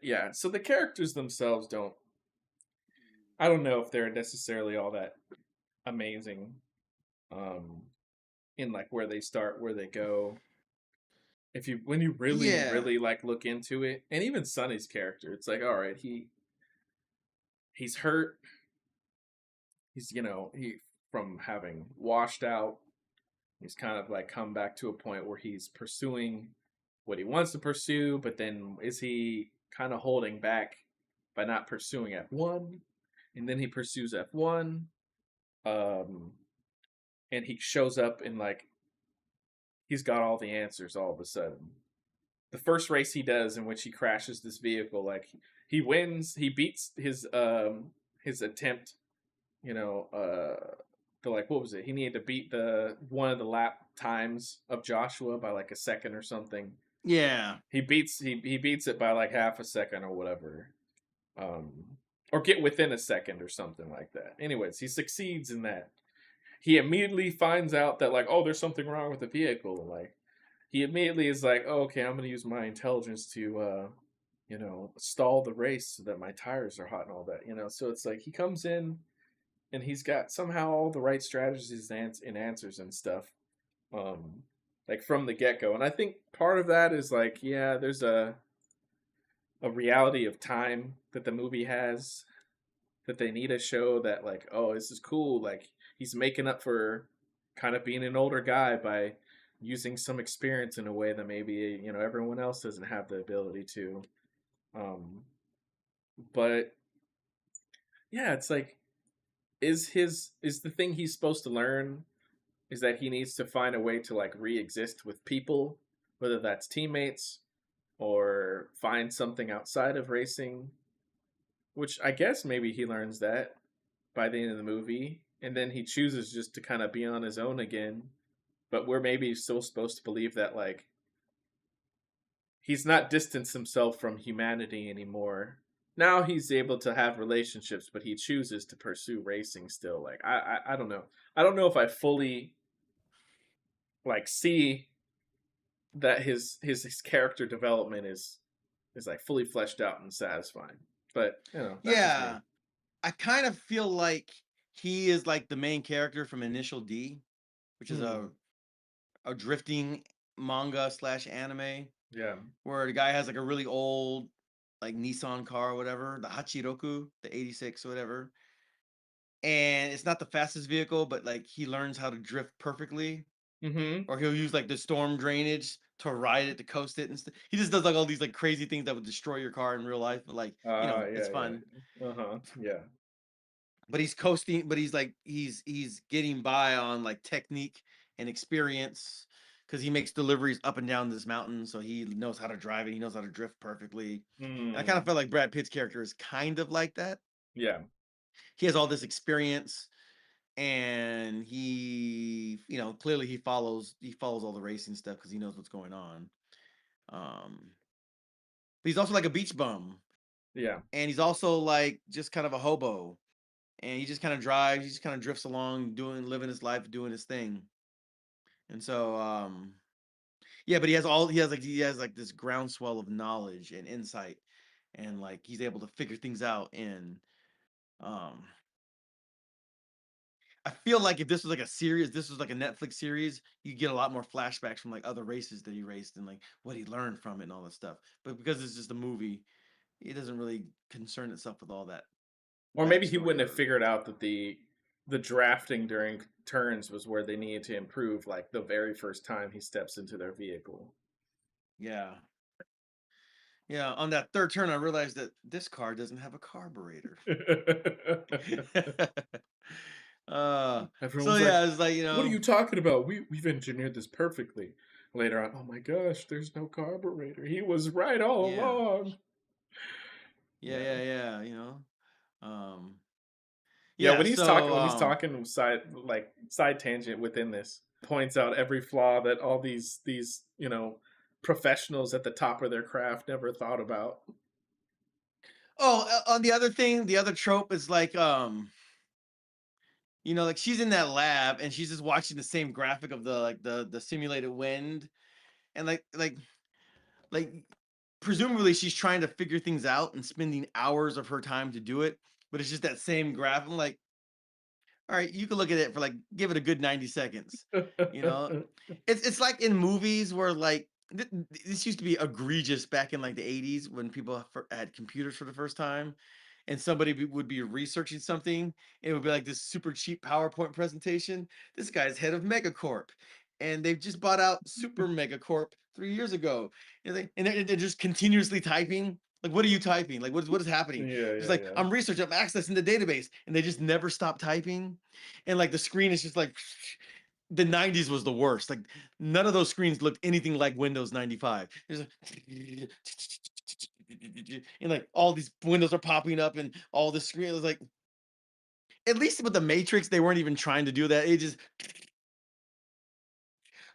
yeah. So the characters themselves don't. I don't know if they're necessarily all that amazing. Um, in like where they start, where they go. If you when you really, Yeah. really like look into it, and even Sonny's character, it's like, all right, he's hurt. He's, you know, he from having washed out. He's kind of like come back to a point where he's pursuing what he wants to pursue, but then is he kind of holding back by not pursuing F1? And then he pursues F1, um, and he shows up and like he's got all the answers all of a sudden. The first race he does in which he crashes this vehicle, like he wins, he beats his attempt, you know, the like, what was it? He needed to beat the one of the lap times of Joshua by like a second or something. Yeah. He beats it by like half a second or whatever. Um or get within a second or something like that. Anyways, he succeeds in that. He immediately finds out that like, oh, there's something wrong with the vehicle. Like he immediately is like, oh, okay, I'm gonna use my intelligence to you know, stall the race so that my tires are hot and all that, you know. So it's like he comes in, and he's got somehow all the right strategies and answers and stuff. Um, like from the get go, and I think part of that is like, yeah, there's a reality of time that the movie has that they need to show that like, oh, this is cool. Like he's making up for kind of being an older guy by using some experience in a way that maybe everyone else doesn't have the ability to. Um, but yeah, it's like is the thing he's supposed to learn is that he needs to find a way to like re-exist with people, whether that's teammates or find something outside of racing, which I guess maybe he learns that by the end of the movie, and then he chooses just to kind of be on his own again. But we're maybe still supposed to believe that like he's not distanced himself from humanity anymore. Now he's able to have relationships, but he chooses to pursue racing still. Like I don't know. I don't know if I fully like see that his character development is like fully fleshed out and satisfying. But that's just me. Yeah, I kind of feel like he is like the main character from Initial D, which is Hmm. a drifting manga slash anime Yeah. where the guy has like a really old like Nissan car or whatever, the Hachiroku, the 86 or whatever. And it's not the fastest vehicle, but like he learns how to drift perfectly. Mm-hmm. Or he'll use like the storm drainage to ride it to coast it and stuff. He just does like all these like crazy things that would destroy your car in real life, but like, it's Yeah, fun. yeah. Uh-huh. Yeah. But he's coasting, but he's like he's getting by on like technique and experience because he makes deliveries up and down this mountain, so he knows how to drive it. He knows how to drift perfectly. And I kind of Mm. felt like Brad Pitt's character is kind of like that. Yeah. He has all this experience, and clearly he follows all the racing stuff because he knows what's going on. But he's also like a beach bum, Yeah. and he's also like just kind of a hobo, and he just kind of drives, he just kind of drifts along, living his life, doing his thing. And so, yeah, but he has like this groundswell of knowledge and insight, and like he's able to figure things out. And um, I feel like if this was like a Netflix series, you get a lot more flashbacks from like other races that he raced and like what he learned from it and all that stuff. But because it's just a movie, it doesn't really concern itself with all that Or maybe he backstory wouldn't have or figured out that the drafting during turns was where they needed to improve, like the very first time he steps into their vehicle. yeah. Yeah, on that third turn, I realized that this car doesn't have a carburetor. uh, Everyone so was like, yeah, it's like "What are you talking about? We've engineered this perfectly." Later on, oh my gosh, there's no carburetor. He was right all yeah, along. yeah, Yeah. yeah, yeah, um, Yeah, yeah. when he's talking, So, side tangent within this, points out every flaw that all these professionals at the top of their craft never thought about. on the other thing, the other trope is like, like she's in that lab and she's just watching the same graphic of the simulated wind, and like presumably she's trying to figure things out and spending hours of her time to do it, but it's just that same graph. I'm like, all right, you can look at it for like give it a good 90 seconds. You know, it's like in movies where like this used to be egregious back in like the 80s when people had computers for the first time, and somebody would be researching something. It would be like this super cheap PowerPoint presentation. This guy's head of Megacorp, and they've just bought out Super Megacorp 3 years ago. And they're just continuously typing. Like, what are you typing? Like, what is happening? Yeah, It's yeah, like, yeah. I'm researching, I'm accessing the database, and they just never stop typing. And like the screen is just like the 90s was the worst. Like none of those screens looked anything like Windows 95. There's and like all these windows are popping up and all the screen was like, at least with the Matrix, they weren't even trying to do that. It just,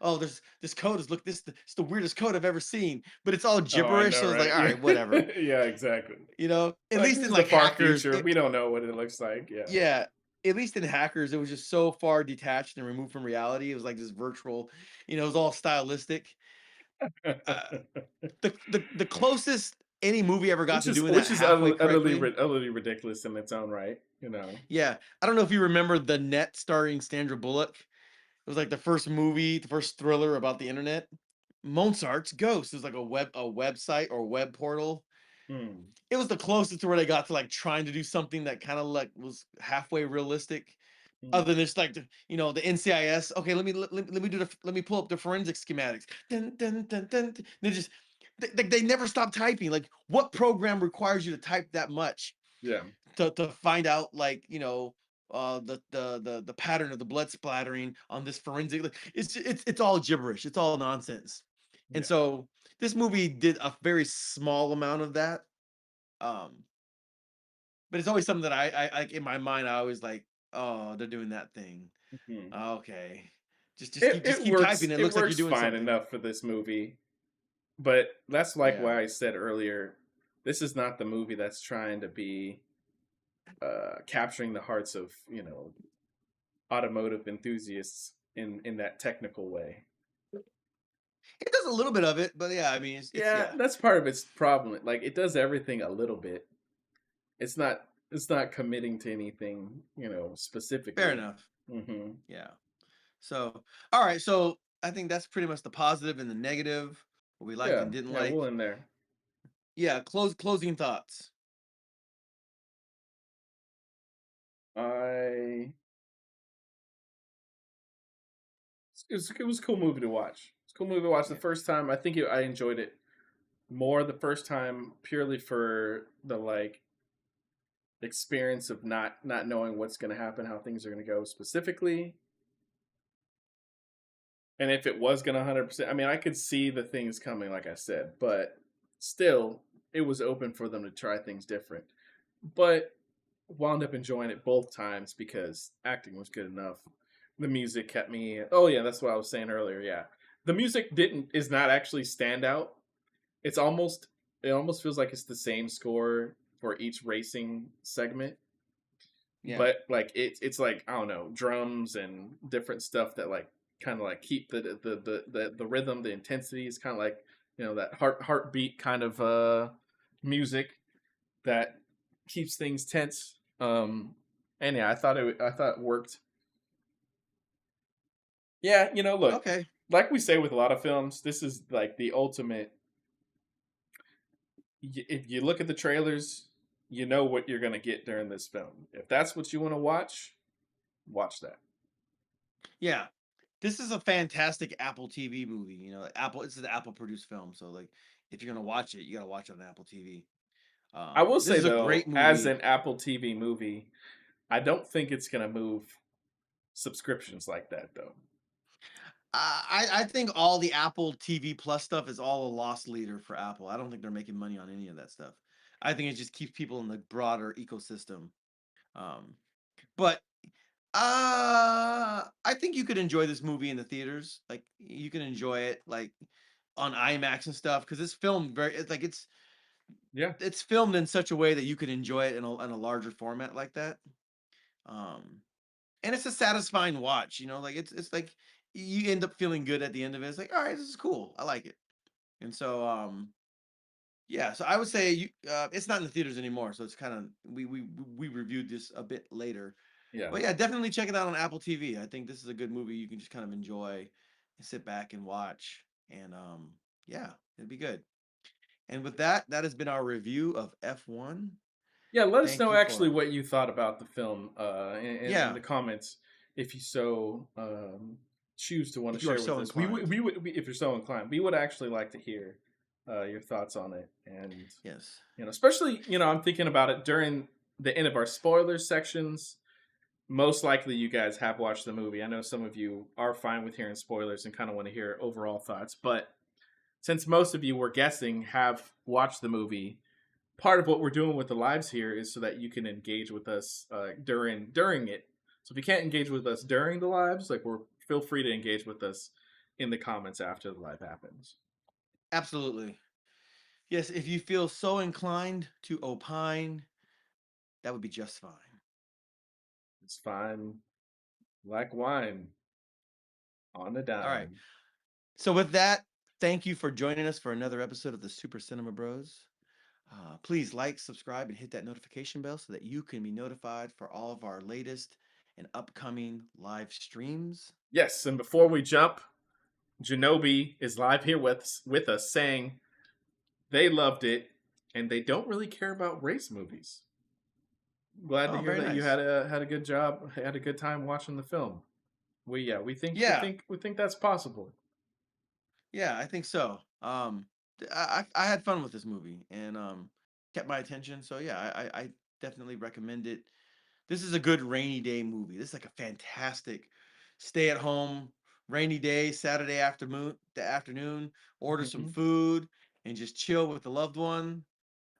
oh, there's this code is look, it's the weirdest code I've ever seen, but it's all Oh, I gibberish. know, So I was like, right? all right, whatever. Yeah, yeah, exactly. At Like least this in is the like far hackers, future. We don't know what it looks like. Yeah. yeah, at least in hackers, it was just so far detached and removed from reality. It was like this virtual, it was all stylistic. Uh, the closest any movie ever got Which to is doing that which is halfway correctly. utterly ridiculous in its own right, you know? Yeah, I don't know if you remember The Net starring Sandra Bullock. It was like the first movie, the first thriller about the internet. Mozart's Ghost is like a website or web portal. Mm, It was the closest to where they got to like trying to do something that kind of like was halfway realistic. mm, Other than just like the NCIS. Okay, let me let me pull up the forensic schematics. Dun, dun, dun, dun, dun. They never stop typing. Like, what program requires you to type that much yeah, to find out like the pattern of the blood splattering on this forensic? Like, it's all gibberish. It's all nonsense. And yeah. so this movie did a very small amount of that. Um, but it's always something that I like in my mind. I always like, oh, they're doing that thing. Mhm. Okay. Just keep typing. It It looks like you're works doing fine something. enough for this movie, but that's like Yeah. why I said earlier, this is not the movie that's trying to be, capturing the hearts of, automotive enthusiasts in that technical way. It does a little bit of it, but yeah, I mean it's Yeah, yeah. that's part of its problem. Like it does everything a little bit. It's not committing to anything, Fair specifically. enough. Hmm. Yeah. So all right, so I think that's pretty much the positive and the negative, what we liked Yeah, and didn't yeah, like. we'll in there. Yeah, closing thoughts. I it was a cool movie to watch. It's a cool movie to watch the Yeah. first time. I enjoyed it more the first time purely for the like experience of not knowing what's going to happen, how things are going to go specifically, and if it was going to 100%. I mean, I could see the things coming, like I said, but still, it was open for them to try things different. But wound up enjoying it both times because acting was good enough. The music kept me. Oh yeah, that's what I was saying earlier. Yeah, the music didn't is not actually stand out. It's almost it almost feels like it's the same score for each racing segment, Yeah. but like it's like I don't know drums and different stuff that like kind of like keep the rhythm, the intensity is kind of like that heartbeat kind of music that keeps things tense. And yeah, I thought it worked. Yeah, look, Okay. like we say with a lot of films, this is like the ultimate. If you look at the trailers, you know what you're gonna get during this film. If that's what you want to watch that. Yeah. This is a fantastic Apple TV movie. Apple. This is an Apple produced film, so like if you're gonna watch it, you gotta watch it on Apple TV. I will This say is a great though, as movie. an Apple TV movie, I don't think it's gonna move subscriptions like that though. I think all the Apple TV Plus stuff is all a loss leader for Apple. I don't think they're making money on any of that stuff. I think it just keeps people in the broader ecosystem. Um, but I think you could enjoy this movie in the theaters. Like you can enjoy it like on IMAX and stuff because it's filmed very. It's like Yeah, it's filmed in such a way that you could enjoy it in a larger format like that. Um, and it's a satisfying watch. Like it's like you end up feeling good at the end of it. It's like, all right, this is cool. I like it. And so yeah, so I would say it's not in the theaters anymore. So it's kind of we reviewed this a bit later. yeah. But yeah, definitely check it out on Apple TV. I think this is a good movie you can just kind of enjoy and sit back and watch. And yeah, it'd be good. And with that, that has been our review of F1. Yeah, let us Thank know you actually for what you thought about the film in yeah, the comments if you so choose to want if to you are share with so us. inclined. If you're so inclined, we would actually like to hear your thoughts on it, and Yes. especially I'm thinking about it during the end of our spoilers sections. Most likely, you guys have watched the movie. I know some of you are fine with hearing spoilers and kind of want to hear overall thoughts, but since most of you were guessing have watched the movie, part of what we're doing with the lives here is so that you can engage with us during it. So if you can't engage with us during the lives, like we're feel free to engage with us in the comments after the live happens. Absolutely. Yes, if you feel so inclined to opine, that would be just fine. It's fine, like wine on a All right. dime. So with that, thank you for joining us for another episode of the Super Cinema Bros. Please like, subscribe, and hit that notification bell so that you can be notified for all of our latest and upcoming live streams. Yes, and before we jump, Genobi is live here with us saying they loved it and they don't really care about race movies. Glad to Oh, hear very that you nice. had a good job, had a good time watching the film. Yeah, We think that's possible. yeah, I think so. I had fun with this movie and kept my attention. So yeah, I definitely recommend it. This is a good rainy day movie. This is like a fantastic stay at home rainy day Saturday afternoon. The afternoon, order some Mhm. food and just chill with the loved one.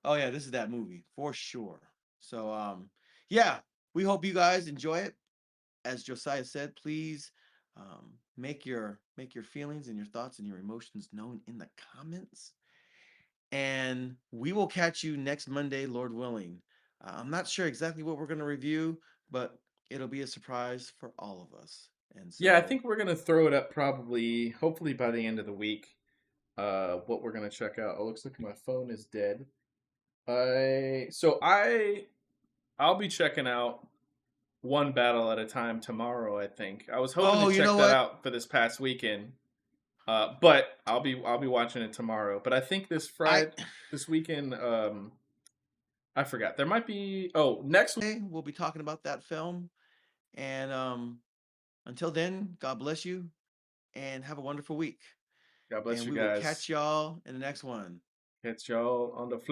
Oh yeah, this is that movie for sure. So yeah, we hope you guys enjoy it. As Josiah said, please make your feelings and your thoughts and your emotions known in the comments. And we will catch you next Monday, Lord willing. I'm not sure exactly what we're going to review, but it'll be a surprise for all of us. And Yeah, I so, think we're gonna throw it up probably, hopefully by the end of the week. What we're gonna check out. Oh, looks like my phone is dead. I'll be checking out one battle at a time tomorrow. I think I was hoping to oh, you know check that what? out for this past weekend, but I'll be watching it tomorrow. But I think I this weekend, I forgot there might be. Oh, next we'll be talking about that film. And until then, God bless you and have a wonderful week. God bless And you we will catch guys. y'all in the next one. Catch y'all on the flip.